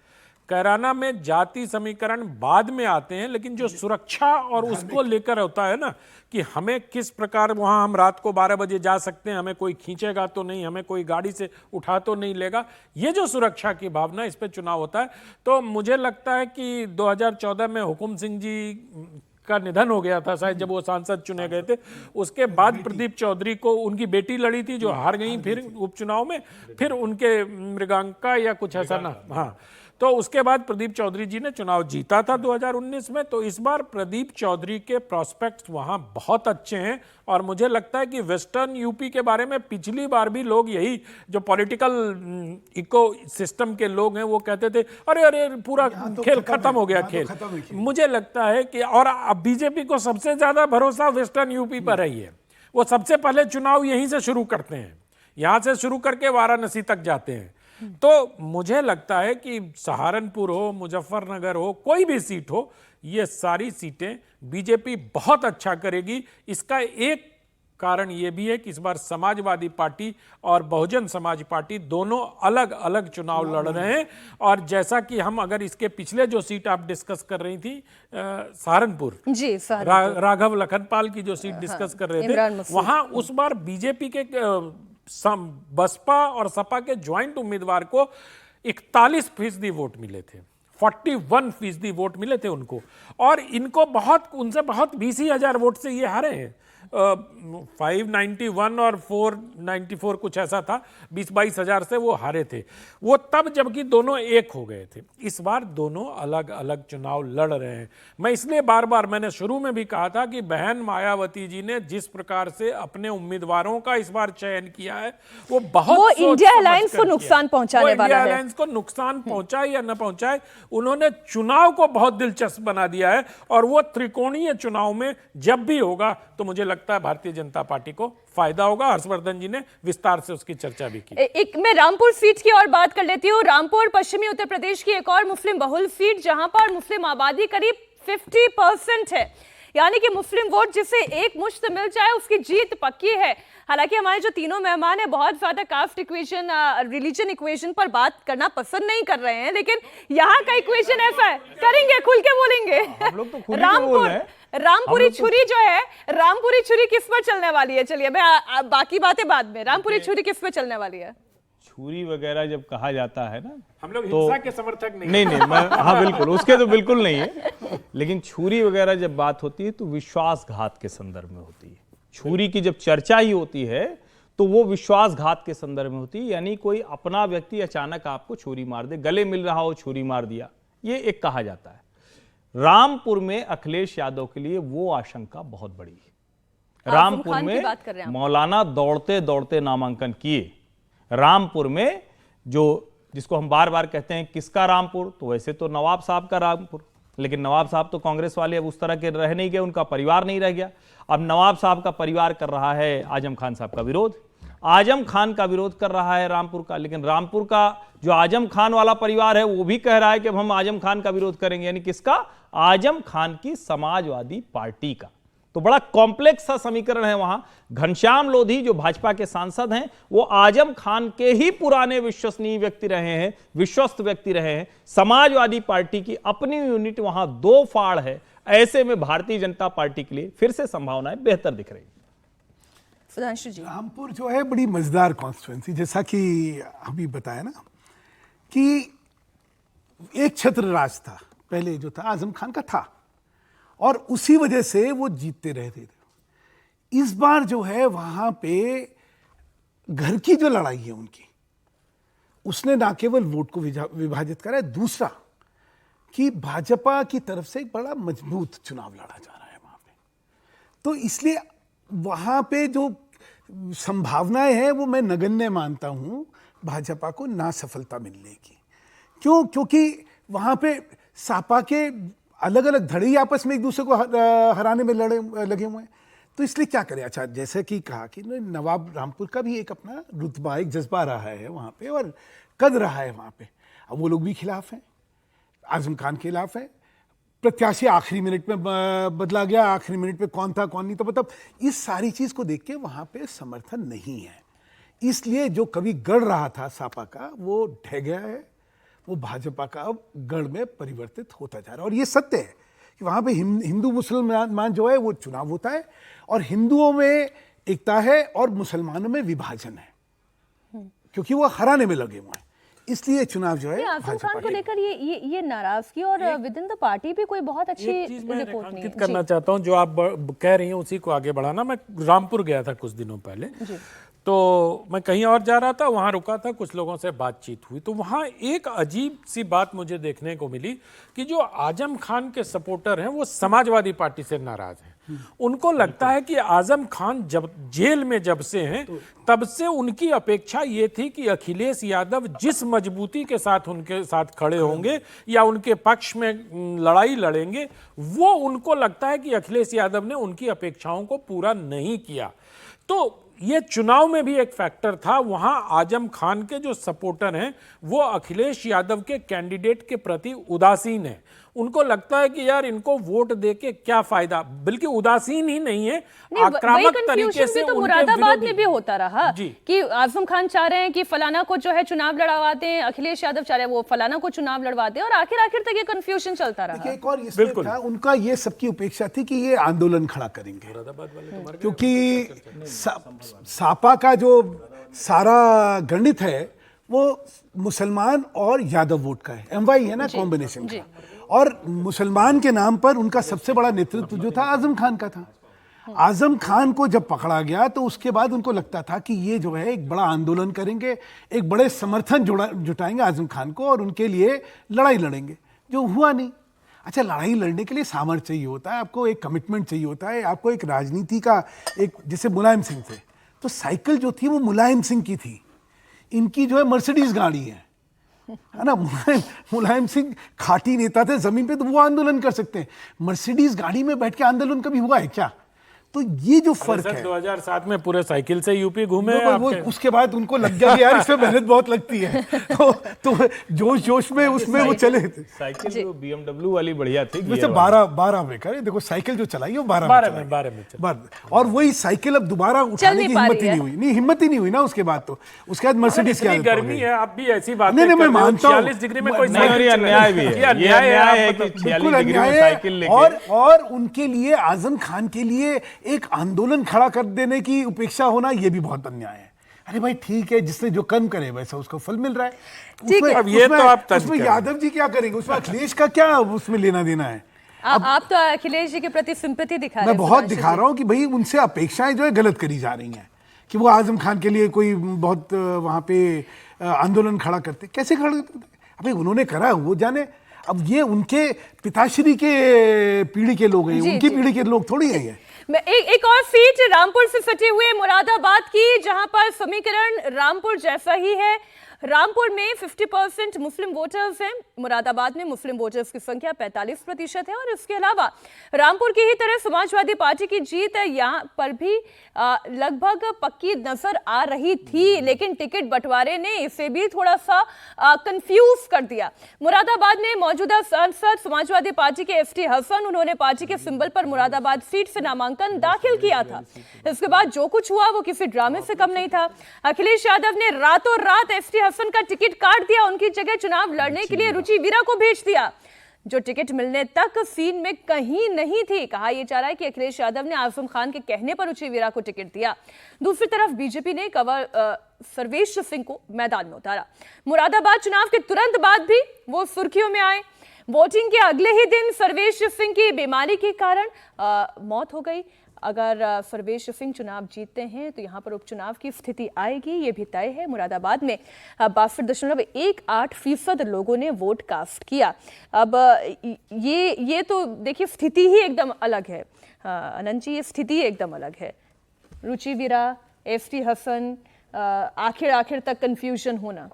कैराना में जाति समीकरण बाद में आते हैं, लेकिन जो सुरक्षा और उसको लेकर होता है ना, कि हमें किस प्रकार वहां हम रात को 12 बजे जा सकते हैं, हमें कोई खींचेगा तो नहीं, हमें कोई गाड़ी से उठा तो नहीं लेगा, ये जो सुरक्षा की भावना, इस पे चुनाव होता है। तो मुझे लगता है कि 2014 में हुकुम सिंह जी का निधन हो गया था शायद, जब वो सांसद चुने गए थे। उसके बाद प्रदीप चौधरी को उनकी बेटी लड़ी थी जो हार गई फिर उपचुनाव में, फिर उनके मृगांका या कुछ ऐसा ना, हाँ, तो उसके बाद प्रदीप चौधरी जी ने चुनाव जीता था 2019 में। तो इस बार प्रदीप चौधरी के प्रोस्पेक्ट्स वहां बहुत अच्छे हैं, और मुझे लगता है कि वेस्टर्न यूपी के बारे में पिछली बार भी लोग यही, जो पॉलिटिकल इको सिस्टम के लोग हैं, वो कहते थे अरे अरे पूरा खेल खत्म हो गया खेल। मुझे लगता है कि, और अब बीजेपी को सबसे ज्यादा भरोसा वेस्टर्न यूपी पर ही है। वो सबसे पहले चुनाव यहीं से शुरू करते हैं, यहां से शुरू करके वाराणसी तक जाते हैं। तो मुझे लगता है कि सहारनपुर हो, मुजफ्फरनगर हो, कोई भी सीट हो, ये सारी सीटें बीजेपी बहुत अच्छा करेगी। इसका एक कारण ये भी है कि इस बार समाजवादी पार्टी और बहुजन समाज पार्टी दोनों अलग अलग चुनाव लड़ रहे हैं। और जैसा कि हम अगर इसके पिछले जो सीट आप डिस्कस कर रही थी, सहारनपुर जी, राघव लखनपाल की जो सीट डिस्कस कर रहे थे, वहां उस बार बीजेपी के बसपा और सपा के ज्वाइंट उम्मीदवार को 41% वोट मिले थे, 41% वोट मिले थे उनको, और इनको उनसे बहुत 20,000 वोट से ये हारे हैं। 591 और 494 कुछ ऐसा था, 20-22 हजार से वो हारे थे। वो तब जबकि दोनों एक हो गए थे। इस बार दोनों अलग अलग चुनाव लड़ रहे हैं। मैं इसलिए बार बार, मैंने शुरू में भी कहा था कि बहन मायावती जी ने जिस प्रकार से अपने उम्मीदवारों का इस बार चयन किया है, वो बहुत, वो इंडिया अलायंस को नुकसान पहुंचाने वाला है। इंडिया अलायंस को नुकसान पहुंचाए या न पहुंचाए, उन्होंने चुनाव को बहुत दिलचस्प बना दिया है। और वो त्रिकोणीय चुनाव में जब भी होगा तो मुझे लगता लगता है भारतीय जनता पार्टी को फायदा होगा। हर्षवर्धन जी ने विस्तार से उसकी चर्चा भी की। एक मैं रामपुर सीट की और बात कर लेती हूँ। रामपुर पश्चिमी उत्तर प्रदेश की एक और मुस्लिम बहुल सीट, जहां पर मुस्लिम आबादी करीब 50% है, यानी कि मुस्लिम वोट जिसे एक मुश्त मिल जाए उसकी जीत पक्की है। हालांकि हमारे जो तीनों मेहमान हैं बहुत ज्यादा कास्ट इक्वेशन, रिलीजन इक्वेशन पर बात करना पसंद नहीं कर रहे हैं, लेकिन यहाँ का इक्वेशन ऐसा है, करेंगे, खुल के बोलेंगे। हम लोग तो खुल के बोल रहे हैं। रामपुरी छुरी जो है, रामपुरी छुरी किस पर चलने वाली है? चलिए मैं बाकी बातें बाद में, रामपुरी छुरी किस पर चलने वाली है? छुरी वगैरह जब कहा जाता है ना, हम लोग तो हिंसा के समर्थक नहीं। नहीं मैं, हाँ बिल्कुल, उसके तो बिल्कुल नहीं है। लेकिन छुरी वगैरह जब बात होती है तो विश्वासघात के संदर्भ में होती है। छुरी की जब चर्चा ही होती है तो वो विश्वासघात के संदर्भ में होती है, यानी कोई अपना व्यक्ति अचानक आपको छुरी मार दे, गले मिल रहा हो छुरी मार दिया, ये एक कहा जाता है। रामपुर में अखिलेश यादव के लिए वो आशंका बहुत बड़ी है। रामपुर में मौलाना दौड़ते दौड़ते नामांकन किए। रामपुर में जो जिसको हम बार बार कहते हैं किसका रामपुर, तो वैसे तो नवाब साहब का रामपुर, लेकिन नवाब साहब तो कांग्रेस वाले अब उस तरह के रह नहीं गए, उनका परिवार नहीं रह गया। अब नवाब साहब का परिवार कर रहा है आजम खान साहब का विरोध, आजम खान का विरोध कर रहा है रामपुर का, लेकिन रामपुर का जो आजम खान वाला परिवार है वो भी कह रहा है कि अब हम आजम खान का विरोध करेंगे, यानी किसका? आजम खान की समाजवादी पार्टी का। तो बड़ा कॉम्प्लेक्स सा समीकरण है वहां। घनश्याम लोधी जो भाजपा के सांसद हैं वो आजम खान के ही पुराने विश्वसनीय व्यक्ति रहे हैं, विश्वस्त व्यक्ति रहे हैं। समाजवादी पार्टी की अपनी यूनिट वहां दो फाड़ है। ऐसे में भारतीय जनता पार्टी के लिए फिर से संभावनाएं बेहतर दिख रही। सुधांशु जी, रामपुर जो है बड़ी मजेदार कॉन्स्टिट्यूएंसी, जैसा कि अभी बताया ना कि एक छत्र राज था, पहले जो था आजम खान का था, और उसी वजह से वो जीतते रहते थे। इस बार जो है वहां पे घर की जो लड़ाई है उनकी, उसने ना केवल वोट को विभाजित करा है, दूसरा कि भाजपा की तरफ से एक बड़ा मजबूत चुनाव लड़ा जा रहा है वहां पे। तो इसलिए वहां पे जो संभावनाएं हैं वो मैं नगण्य मानता हूं भाजपा को ना सफलता मिलने की। क्यों? क्योंकि वहां पे सापा के अलग अलग धड़े ही आपस में एक दूसरे को हराने में लगे हुए हैं। तो इसलिए क्या करें? अच्छा, जैसे कि कहा कि नवाब रामपुर का भी एक अपना रुतबा, एक जज्बा रहा है वहाँ पे और कद रहा है वहाँ पे। अब वो लोग भी खिलाफ हैं, आजम खान के खिलाफ है। प्रत्याशी आखिरी मिनट में बदला गया, आखिरी मिनट में कौन था कौन नहीं, तो मतलब इस सारी चीज़ को देख के वहाँ पे समर्थन नहीं है। इसलिए जो कभी गढ़ रहा था सापा का वो ढह गया है, वो भाजपा का अब गढ़ में परिवर्तित होता जा रहा है। और ये सत्य है कि वहाँ पे हिंदू मुसलमान जो है वो चुनाव होता है, और हिंदुओं में एकता है और मुसलमानों में विभाजन है, क्योंकि वो हराने में लगे हुए हैं। इसलिए चुनाव जो है आजम खान को लेकर ये नाराजगी और विद इन द पार्टी भी कोई बहुत अच्छी रिपोर्ट नहीं है। करना चाहता हूँ जो आप कह रही हैं उसी को आगे बढ़ाना। मैं रामपुर गया था कुछ दिनों पहले, तो मैं कहीं और जा रहा था, वहां रुका था, कुछ लोगों से बातचीत हुई, तो वहां एक अजीब सी बात मुझे देखने को मिली कि जो आजम खान के सपोर्टर हैं वो समाजवादी पार्टी से नाराज हैं। उनको लगता है कि आजम खान जब जेल में जब से हैं तब से उनकी अपेक्षा ये थी कि अखिलेश यादव जिस मजबूती के साथ उनके साथ खड़े होंगे या उनके पक्ष में लड़ाई लड़ेंगे, वो उनको लगता है कि अखिलेश यादव ने उनकी अपेक्षाओं को पूरा नहीं किया। तो ये चुनाव में भी एक फैक्टर था। वहां आजम खान के जो सपोर्टर हैं वो अखिलेश यादव के कैंडिडेट के प्रति उदासीन है। उनको लगता है कि यार इनको वोट देके क्या फायदा, बल्कि उदासीन ही नहीं है, आक्रामक तरीके से। तो मुरादाबाद में भी होता रहा कि आजम खान चाह रहे हैं कि फलाना को जो है चुनाव लड़वाते हैं, अखिलेश यादव चाह रहे हैं वो फलाना को चुनाव लड़वाते हैं, और आखिर तक ये कंफ्यूजन चलता रहा। एक और बिल्कुल था, उनका ये सबकी अपेक्षा थी कि ये आंदोलन खड़ा करेंगे, क्योंकि सापा का जो सारा गणित है वो मुसलमान और यादव वोट का है, एमवाई है ना कॉम्बिनेशन का, और मुसलमान के नाम पर उनका सबसे बड़ा नेतृत्व जो था आजम खान का था। आजम खान को जब पकड़ा गया तो उसके बाद उनको लगता था कि ये जो है एक बड़ा आंदोलन करेंगे, एक बड़े समर्थन जुटाएंगे आजम खान को और उनके लिए लड़ाई लड़ेंगे, जो हुआ नहीं। अच्छा, लड़ाई लड़ने के लिए सामर्थ्य चाहिए होता है, आपको एक कमिटमेंट चाहिए होता है, आपको एक राजनीति का एक, जैसे मुलायम सिंह थे तो साइकिल जो थी वो मुलायम सिंह की थी, इनकी जो है मर्सिडीज गाड़ी है ना। मुलायम सिंह खाटी नेता थे जमीन पे, तो वो आंदोलन कर सकते हैं। मर्सिडीज गाड़ी में बैठ के आंदोलन कभी हुआ है क्या? तो ये जो फर्क सर है 2007 में पूरे साइकिल से यूपी घूमे तो वो आपके। उसके बाद उनको लग गया कि यार इसमें मेहनत बहुत लगती है, तो जोश जोश में उसमें वो चले थे। साइकिल जो BMW वाली बढ़िया थी, वैसे गियर वाली। 12 में करे, देखो साइकिल जो चलाई है वो 12 12 में चला। और वही साइकिल अब दोबारा उठाने नहीं की पा हिम्मत रही ही है। नहीं हुई, नहीं हिम्मत ही नहीं हुई ना उसके बाद। तो उसके बाद मर्सिडीज की इतनी आदत पड़ गर्मी गई। है, आप भी ऐसी बात नहीं, मैं मानता हूं। 46 डिग्री में कोई नहीं, और ये अन्याय भी है, ये अन्याय है कि 46 डिग्री में अन्याय साइकिल है। लेके और उनके लिए आजम खान के लिए एक आंदोलन खड़ा कर देने की उपेक्षा होना, ये भी बहुत अन्याय है। अरे भाई ठीक है, जिसने जो कर्म करे वैसा उसको फल मिल रहा है। ठीक है। अब ये तो आप तर्क उसमें करें। यादव जी क्या करेंगे, उसमें अखिलेश का क्या उसमें लेना देना है? आप तो अखिलेश जी के प्रति सिंपैथी दिखा रहे मैं हैं बहुत सुधांशु दिखा जी। रहा हूं कि भाई उनसे अपेक्षाएं जो है गलत करी जा रही हैं, कि वो आजम खान के लिए कोई बहुत वहां पे आंदोलन खड़ा करते। कैसे खड़ा करते? अभी उन्होंने करा, वो जाने। अब ये उनके पिताश्री के पीढ़ी के लोग हैं, जी, उनकी जी। पीढ़ी के लोग थोड़ी हैं ये। एक और सीट रामपुर से सटे हुए मुरादाबाद की, जहां पर समीकरण रामपुर जैसा ही है। रामपुर में 50% मुस्लिम वोटर्स हैं, मुरादाबाद में मुस्लिम वोटर्स की संख्या 45% है। और इसके अलावा रामपुर की ही तरह समाजवादी पार्टी की जीत यहाँ पर भी लगभग पक्की नजर आ रही थी, लेकिन टिकट बंटवारे ने इसे भी थोड़ा सा कंफ्यूज कर दिया। मुरादाबाद में मौजूदा सांसद समाजवादी पार्टी के एसटी हसन, उन्होंने पार्टी के सिंबल पर मुरादाबाद सीट से नामांकन दाखिल किया था। इसके बाद जो कुछ हुआ वो किसी ड्रामे से कम नहीं था। अखिलेश यादव ने रातों रात एसटी हसन का टिकट काट दिया, उनकी जगह चुनाव लड़ने के लिए रुचि वीरा को भेज दिया, जो टिकट मिलने तक सीन में कहीं नहीं थी। कहा यह जा रहा है कि अखिलेश यादव ने आजम खान के कहने पर रुचि वीरा को टिकट दिया। दूसरी तरफ बीजेपी ने कंवर सर्वेश सिंह को मैदान में उतारा। मुरादाबाद चुनाव के तुरंत बाद भी वो सुर्खियों में आए। वोटिंग के अगले ही दिन सर्वेश सिंह की बीमारी के कारण मौत हो गई। अगर सर्वेश सिंह चुनाव जीतते हैं तो यहाँ पर उपचुनाव की स्थिति आएगी, ये भी तय है। मुरादाबाद में 62.18% लोगों ने वोट कास्ट किया। अब ये तो देखिए स्थिति ही एकदम अलग है। अनंत जी, ये स्थिति एकदम अलग है। रुचि वीरा, एसटी हसन, आखिर तक कंफ्यूजन होना।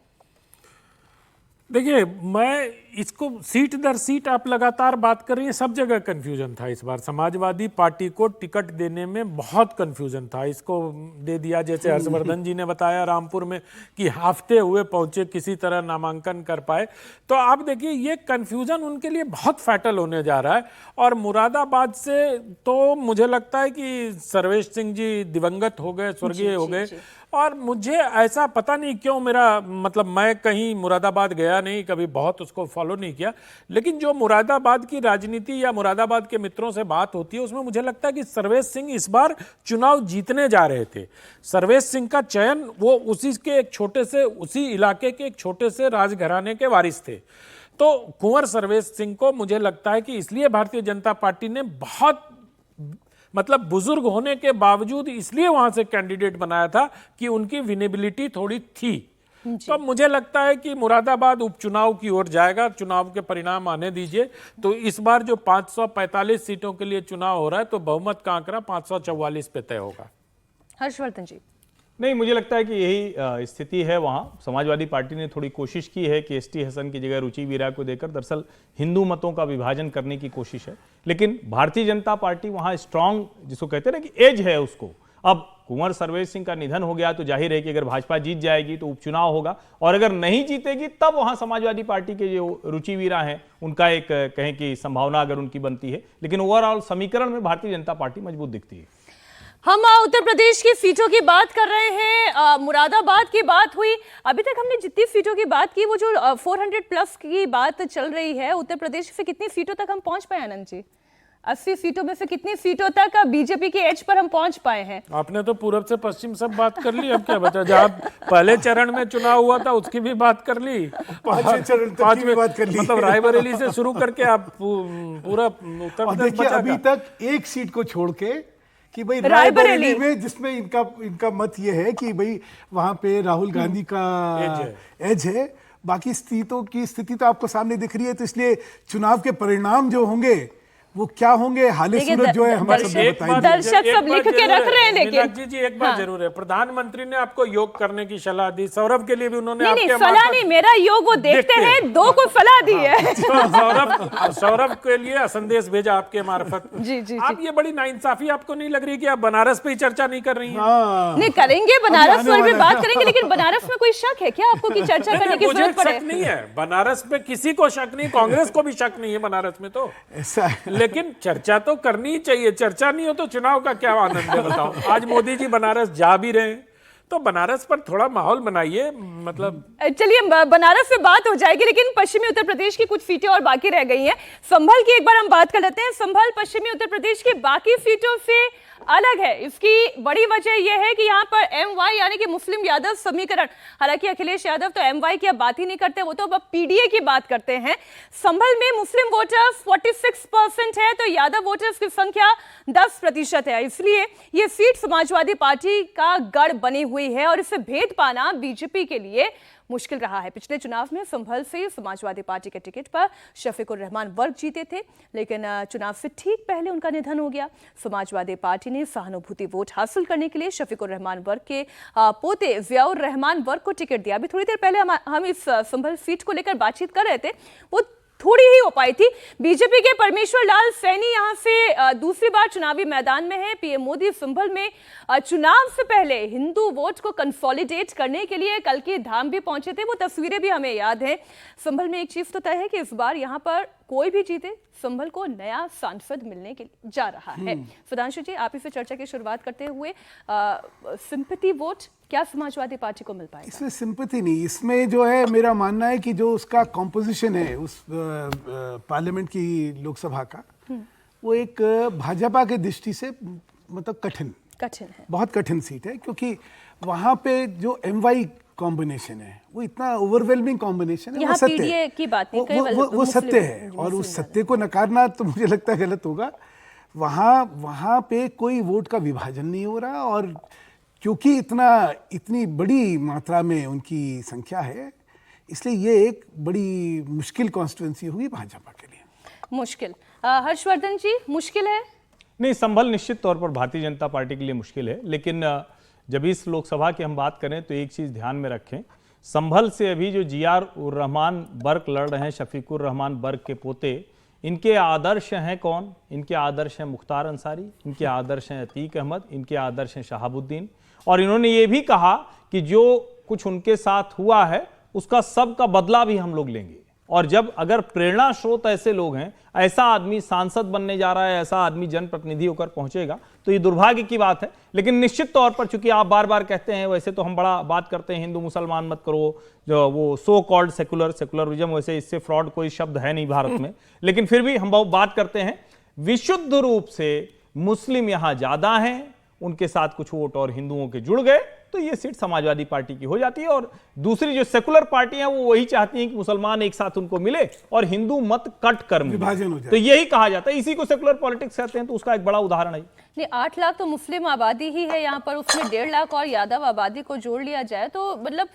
देखिए, मैं इसको सीट दर सीट आप लगातार बात कर रही हैं, सब जगह कंफ्यूजन था। इस बार समाजवादी पार्टी को टिकट देने में बहुत कंफ्यूजन था। इसको दे दिया, जैसे हर्षवर्धन जी ने बताया रामपुर में कि हाफते हुए पहुंचे, किसी तरह नामांकन कर पाए। तो आप देखिए ये कंफ्यूजन उनके लिए बहुत फैटल होने जा रहा है। और मुरादाबाद से तो मुझे लगता है कि सर्वेश सिंह जी दिवंगत हो गए, स्वर्गीय हो गए। और मुझे ऐसा पता नहीं क्यों, मेरा मतलब मैं कहीं मुरादाबाद गया नहीं, कभी बहुत उसको फॉलो नहीं किया, लेकिन जो मुरादाबाद की राजनीति या मुरादाबाद के मित्रों से बात होती है उसमें मुझे लगता है कि सर्वेश सिंह इस बार चुनाव जीतने जा रहे थे। सर्वेश सिंह का चयन, वो उसी के एक छोटे से, उसी इलाके के एक छोटे से राजघराने के वारिस थे। तो कुंवर सर्वेश सिंह को मुझे लगता है कि इसलिए भारतीय जनता पार्टी ने बहुत मतलब बुजुर्ग होने के बावजूद इसलिए वहां से कैंडिडेट बनाया था कि उनकी विनेबिलिटी थोड़ी थी। तो मुझे लगता है कि मुरादाबाद उपचुनाव की ओर जाएगा। चुनाव के परिणाम आने दीजिए। तो इस बार जो 545 सीटों के लिए चुनाव हो रहा है, तो बहुमत का आंकड़ा 544 पे तय होगा। हर्षवर्धन जी। नहीं, मुझे लगता है कि यही स्थिति है वहाँ। समाजवादी पार्टी ने थोड़ी कोशिश की है कि एसटी हसन की जगह रुचि वीरा को देकर दरअसल हिंदू मतों का विभाजन करने की कोशिश है, लेकिन भारतीय जनता पार्टी वहाँ स्ट्रांग, जिसको कहते हैं ना कि एज है उसको। अब कुंवर सर्वेश सिंह का निधन हो गया तो जाहिर है कि अगर भाजपा जीत जाएगी तो उपचुनाव होगा, और अगर नहीं जीतेगी तब वहाँ समाजवादी पार्टी के जो रुचि वीरा हैं उनका एक कहें कि संभावना अगर उनकी बनती है, लेकिन ओवरऑल समीकरण में भारतीय जनता पार्टी मजबूत दिखती है। हम उत्तर प्रदेश की सीटों की बात कर रहे हैं। मुरादाबाद की बात हुई। अभी तक हमने जितनी सीटों की बात की, वो जो 400 प्लस की बात चल रही है, उत्तर प्रदेश से कितनी सीटों तक हम पहुंच पाए आनंद जी? 80 सीटों में से कितनी सीटों तक बीजेपी के एज पर हम पहुंच पाए हैं? आपने तो पूरब से पश्चिम सब बात कर ली, अब क्या बचा? जहाँ पहले चरण में चुनाव हुआ था उसकी भी बात कर ली, पांचवें चरण तक की भी बात कर ली। मतलब रायबरेली से शुरू करके आप पूरा उत्तर प्रदेश देखिए बचा अभी का। तक एक सीट को छोड़ के कि भाई रायबरेली रायबरेली में, जिसमें इनका मत ये है कि भाई वहां पे राहुल गांधी का एज है। बाकी सीटों की स्थिति तो आपको सामने दिख रही है। तो इसलिए चुनाव के परिणाम जो होंगे वो क्या होंगे, हाले देखिए, सूरत जो है हमें दर्शक- सब एक बताइए। बात- दर्शक एक सब बात लिख के जरूर रख है, रहे हैं, लेकिन मीनाक्षी जी एक बात हाँ। जरूर है, प्रधानमंत्री ने आपको योग करने की सलाह दी, सौरभ के लिए भी उन्होंने नहीं नहीं, आपके सलाह मार्फत- नहीं, मेरा योग वो देखते देखते हैं, हैं। 2 को सलाह दी है। तो सौरभ के लिए संदेश भेजा आपके मार्फत। जी, जी, आप ये बड़ी नाइंसाफी आपको नहीं लग रही कि आप बनारस पे ही चर्चा नहीं कर रही हैं? हाँ, नहीं करेंगे, बनारस आने पर भी वाला है। बात करेंगे, लेकिन बनारस में कोई शक है क्या आपको कि चर्चा करने की मुझे जरूरत पड़े? शक नहीं है, बनारस पे किसी को शक नहीं, कांग्रेस को भी शक नहीं है बनारस में तो। ऐसा है। लेकिन चर्चा तो करनी ही चाहिए, चर्चा नहीं हो तो चुनाव का क्या आनंद है बताओ। आज मोदी जी बनारस जा भी रहे हैं, तो बनारस पर थोड़ा माहौल बनाइए, मतलब चलिए बनारस से बात हो जाएगी, लेकिन पश्चिमी उत्तर प्रदेश की कुछ सीटें और बाकी रह गई हैं। संभल की एक बार हम बात कर लेते हैं। संभल पश्चिमी उत्तर प्रदेश की बाकी सीटों से अलग है। इसकी बड़ी वजह यह है कि यहाँ पर MY यानी कि मुस्लिम यादव समीकरण, हालांकि अखिलेश यादव तो MY की अब बात ही नहीं करते, वो तो अब PDA की बात करते हैं। संभल में मुस्लिम वोटर्स 46% है, तो यादव वोटर्स की संख्या 10% है। इसलिए ये सीट समाजवादी पार्टी का गढ़ बनी हुई है और इसे भेद पाना बीजेपी के लिए मुश्किल रहा है। पिछले चुनाव में संभल से समाजवादी पार्टी के टिकट पर शफीकुर रहमान वर्क जीते थे, लेकिन चुनाव से ठीक पहले उनका निधन हो गया। समाजवादी पार्टी ने सहानुभूति वोट हासिल करने के लिए शफीकुर रहमान वर्क के पोते ज़ियाउर रहमान वर्क को टिकट दिया। अभी थोड़ी देर पहले हम इस संभल सीट को लेकर बातचीत कर रहे थे, वो थोड़ी ही हो पाई थी। बीजेपी के परमेश्वर लाल सैनी यहां से दूसरी बार चुनावी मैदान में है। पीएम मोदी संभल में चुनाव से पहले हिंदू वोट को कंसोलिडेट करने के लिए कल की धाम भी पहुंचे थे, वो तस्वीरें भी हमें याद हैं। संभल में एक चीज तो तय है कि इस बार यहां पर कोई भी जीते, संभल को नया सांसद मिलने के लिए जा रहा है। सुधांशु जी, आप इसे चर्चा की शुरुआत करते हुए सिंपैथी वोट क्या समाजवादी पार्टी को मिल पाएगा? इसमें सिंपैथी नहीं, इसमें जो है मेरा मानना है कि जो उसका कॉम्पोजिशन है उस पार्लियामेंट की लोकसभा का, वो एक भाजपा के दृष्टि से मतलब कठिन है, बहुत कठिन सीट है, क्योंकि वहां पे जो MY कॉम्बिनेशन है वो इतना ओवरवेलमिंग कॉम्बिनेशन है। यहाँ वो सत्य PDA है, की बात नहीं, वो, केवल वो, वो मुस्लिम- सत्य है, और उस सत्य को नकारना तो मुझे लगता है गलत होगा। वहां पे कोई वोट का विभाजन नहीं हो रहा, और क्योंकि इतनी बड़ी मात्रा में उनकी संख्या है, इसलिए ये एक बड़ी मुश्किल कॉन्स्टिट्यूंसी होगी भाजपा के लिए। मुश्किल। हर्षवर्धन जी, मुश्किल है? नहीं, संभल निश्चित तौर पर भारतीय जनता पार्टी के लिए मुश्किल है, लेकिन जब इस लोकसभा की हम बात करें तो एक चीज़ ध्यान में रखें, संभल से अभी जो GR रहमान बर्क लड़ रहे हैं, शफीकुर रहमान बर्क के पोते, इनके आदर्श हैं कौन? इनके आदर्श हैं मुख्तार अंसारी, इनके आदर्श हैं अतीक अहमद, इनके आदर्श हैं शहाबुद्दीन, और इन्होंने ये भी कहा कि जो कुछ उनके साथ हुआ है उसका सब का बदला भी हम लोग लेंगे। और जब अगर प्रेरणा स्रोत ऐसे लोग हैं, ऐसा आदमी सांसद बनने जा रहा है, ऐसा आदमी जनप्रतिनिधि होकर पहुंचेगा, तो ये दुर्भाग्य की बात है। लेकिन निश्चित तौर पर, चूंकि आप बार बार कहते हैं, वैसे तो हम बड़ा बात करते हैं हिंदू मुसलमान मत करो, जो वो सो कॉल्ड सेकुलरिज्म, वैसे इससे फ्रॉड कोई शब्द है नहीं भारत में, लेकिन फिर भी हम बात करते हैं विशुद्ध रूप से मुस्लिम यहां ज्यादा हैं, उनके साथ कुछ वोट और हिंदुओं के जुड़ गए, तो ये सीट समाजवादी पार्टी की हो जाती है। और दूसरी जो सेकुलर पार्टियां वो वही चाहती हैं कि मुसलमान एक साथ उनको मिले और हिंदू मत कट कर मिले, विभाजन हो जाए। तो यही कहा जाता है, इसी को सेकुलर पॉलिटिक्स कहते हैं। तो उसका एक बड़ा उदाहरण है। नहीं, 8 लाख तो मुस्लिम आबादी ही है यहाँ पर, उसमें 1.5 लाख और यादव आबादी को जोड़ लिया जाए तो मतलब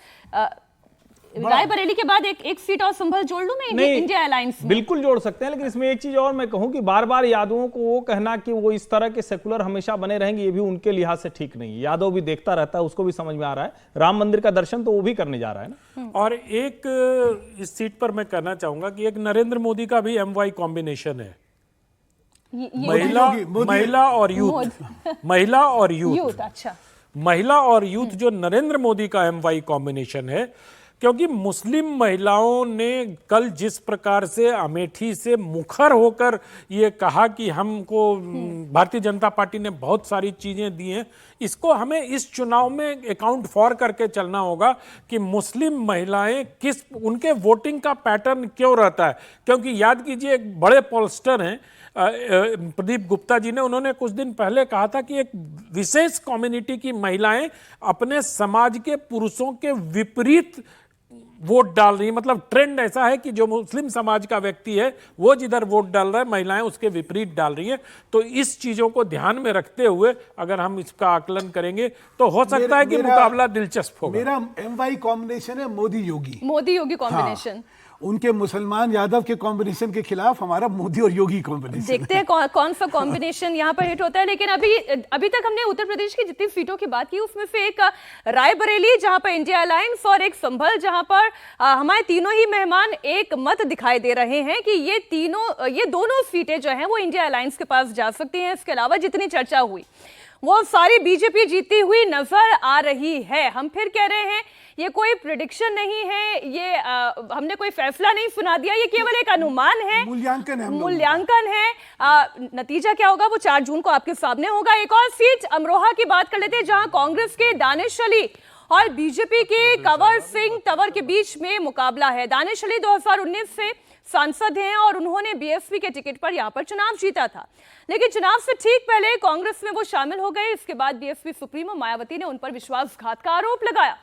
रायबरेली के बाद एक सीट और संभल जोड़ लूं मैं इंडिया अलायंस में? बिल्कुल जोड़ सकते हैं, लेकिन इसमें एक चीज और मैं कहूं कि बार बार यादवों को वो कहना कि वो इस तरह के सेकुलर हमेशा बने रहेंगे, ये भी उनके लिहाज से ठीक नहीं है। यादव भी देखता रहता है, उसको भी समझ में आ रहा है, राम मंदिर का दर्शन तो वो भी करने जा रहा है ना। और एक इस सीट पर मैं कहना चाहूंगा कि एक नरेंद्र मोदी का भी MY कॉम्बिनेशन है, महिला और यूथ, महिला और यूथ। अच्छा, महिला और यूथ जो नरेंद्र मोदी का MY कॉम्बिनेशन है, क्योंकि मुस्लिम महिलाओं ने कल जिस प्रकार से अमेठी से मुखर होकर ये कहा कि हमको भारतीय जनता पार्टी ने बहुत सारी चीज़ें दी हैं, इसको हमें इस चुनाव में अकाउंट फॉर करके चलना होगा कि मुस्लिम महिलाएं किस, उनके वोटिंग का पैटर्न क्यों रहता है। क्योंकि याद कीजिए, एक बड़े पोलस्टर हैं प्रदीप गुप्ता जी ने, उन्होंने कुछ दिन पहले कहा था कि एक विशेष कम्युनिटी की महिलाएं अपने समाज के पुरुषों के विपरीत वोट डाल रही है। मतलब ट्रेंड ऐसा है कि जो मुस्लिम समाज का व्यक्ति है वो जिधर वोट डाल रहा है, महिलाएं उसके विपरीत डाल रही हैं। तो इस चीजों को ध्यान में रखते हुए अगर हम इसका आकलन करेंगे तो हो सकता है कि मुकाबला दिलचस्प होगा। मेरा MY कॉम्बिनेशन है मोदी योगी। मोदी योगी कॉम्बिनेशन। उनके मुसलमान यादव के कॉम्बिनेशन के खिलाफ हमारा मोदी और योगी कॉम्बिनेशन। देखते हैं कौन सा कॉम्बिनेशन यहाँ पर हिट होता है। लेकिन अभी तक हमने उत्तर प्रदेश की जितनी सीटों की बात की उसमें से एक रायबरेली जहां पर इंडिया अलायंस और एक संभल जहां पर हमारे तीनों ही मेहमान एक मत दिखाई दे रहे हैं कि ये दोनों सीटें जो हैं वो इंडिया अलायंस के पास जा सकती हैं। इसके अलावा जितनी चर्चा हुई वो सारी बीजेपी जीती हुई नजर आ रही है। हम फिर कह रहे हैं ये कोई प्रेडिक्शन नहीं है, ये हमने कोई फैसला नहीं सुना दिया, ये केवल एक अनुमान है, मूल्यांकन है। नतीजा क्या होगा वो 4 जून को आपके सामने होगा। एक और सीट अमरोहा की बात कर लेते हैं जहां कांग्रेस के दानिश अली और बीजेपी के कंवर सिंह तंवर के बीच में मुकाबला है। दानिश अली 2019 से सांसद हैं और उन्होंने बीएसपी के टिकट पर यहां पर चुनाव जीता था, लेकिन चुनाव से ठीक पहले कांग्रेस में वो शामिल हो गए। इसके बाद बीएसपी सुप्रीमो मायावती ने उन पर विश्वासघात का आरोप लगाया।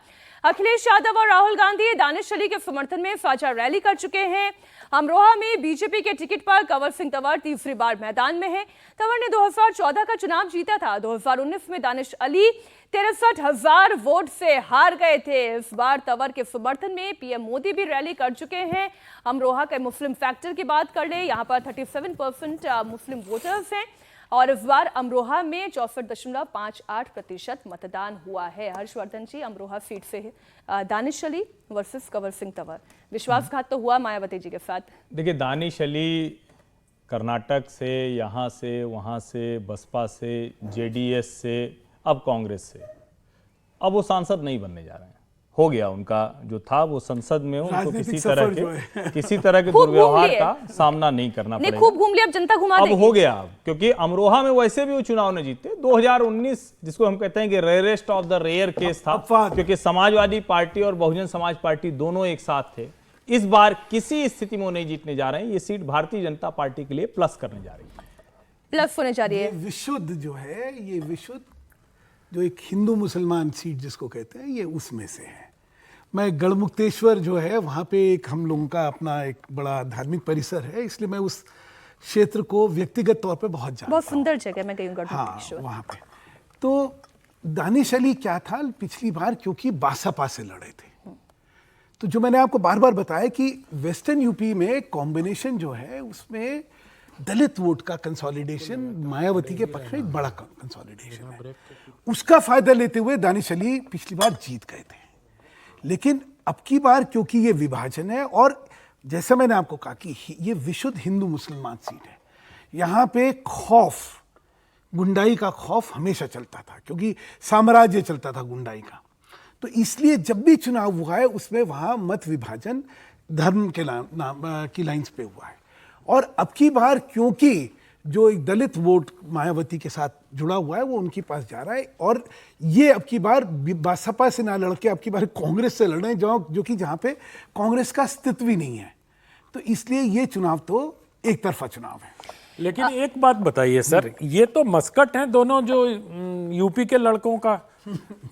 अखिलेश यादव और राहुल गांधी दानिश अली के समर्थन में साझा रैली कर चुके हैं। अमरोहा में बीजेपी के टिकट पर कंवर सिंह तंवर तीसरी बार मैदान में है। तंवर ने 2014 का चुनाव जीता था। 2019 में दानिश अली 63,000 वोट से हार गए थे। इस बार तंवर के समर्थन में पीएम मोदी भी रैली कर चुके हैं। अमरोहा के मुस्लिम फैक्टर की बात कर ले, यहाँ पर 37% मुस्लिम वोटर्स हैं और इस बार अमरोहा में 64.58% मतदान हुआ है। हर्षवर्धन जी, अमरोहा सीट से दानिश अली वर्सेस कंवर सिंह तंवर, विश्वासघात तो हुआ मायावती जी के साथ। देखिए, दानिश अली कर्नाटक से, यहाँ से, वहाँ से, बसपा से, जेडीएस से, अब कांग्रेस से, अब वो सांसद नहीं बनने जा रहे हैं। हो गया उनका जो था वो संसद में, उनको किसी तरह के दुर्व्यवहार का सामना नहीं करना पड़ेगा। खूब घूम लिया, अब जनता घुमा देगी। अब हो गया, क्योंकि अमरोहा में वैसे भी वो चुनाव नहीं जीते। 2019 जिसको हम कहते हैं कि rarest of the rare case था, क्योंकि समाजवादी पार्टी और बहुजन समाज पार्टी दोनों एक साथ थे। इस बार किसी स्थिति में वो नहीं जीतने जा रहे हैं। ये सीट भारतीय जनता पार्टी के लिए प्लस करने जा रही है, प्लस होने जा रही है। विशुद्ध जो है, ये विशुद्ध जो एक हिंदू मुसलमान सीट जिसको कहते हैं, ये उसमें से है। मैं गढ़मुक्तेश्वर जो है वहाँ पे एक हम लोगों का अपना एक बड़ा धार्मिक परिसर है, इसलिए मैं उस क्षेत्र को व्यक्तिगत तौर पे बहुत जानता हूँ। बहुत सुंदर जगह, मैं गई हूँ गढ़मुक्तेश्वर। हाँ, वहाँ पे तो दानिश अली क्या था पिछली बार, क्योंकि बासपा से लड़े थे। तो जो मैंने आपको बार बार बताया कि वेस्टर्न यूपी में कॉम्बिनेशन जो है उसमें दलित वोट का कंसोलिडेशन मायावती के पक्ष में एक बड़ा कंसोलिडेशन है। उसका फायदा लेते हुए दानिश अली पिछली बार जीत गए थे। लेकिन अब की बार क्योंकि ये विभाजन है और जैसा मैंने आपको कहा कि ये विशुद्ध हिंदू मुसलमान सीट है, यहाँ पे खौफ, गुंडाई का खौफ हमेशा चलता था, क्योंकि साम्राज्य चलता था गुंडाई का। तो इसलिए जब भी चुनाव हुआ है उसमें वहाँ मत विभाजन धर्म के की लाइंस पे हुआ है। और अब की बार क्योंकि जो एक दलित वोट मायावती के साथ जुड़ा हुआ है वो उनके पास जा रहा है, और ये अब की बार बसपा से ना लड़के अब की बार कांग्रेस से लड़ रहे हैं, जो कि जहाँ पे कांग्रेस का अस्तित्व ही नहीं है। तो इसलिए ये चुनाव तो एक तरफा चुनाव है। लेकिन एक बात बताइए सर, ये तो मस्कट हैं दोनों जो यूपी के लड़कों का,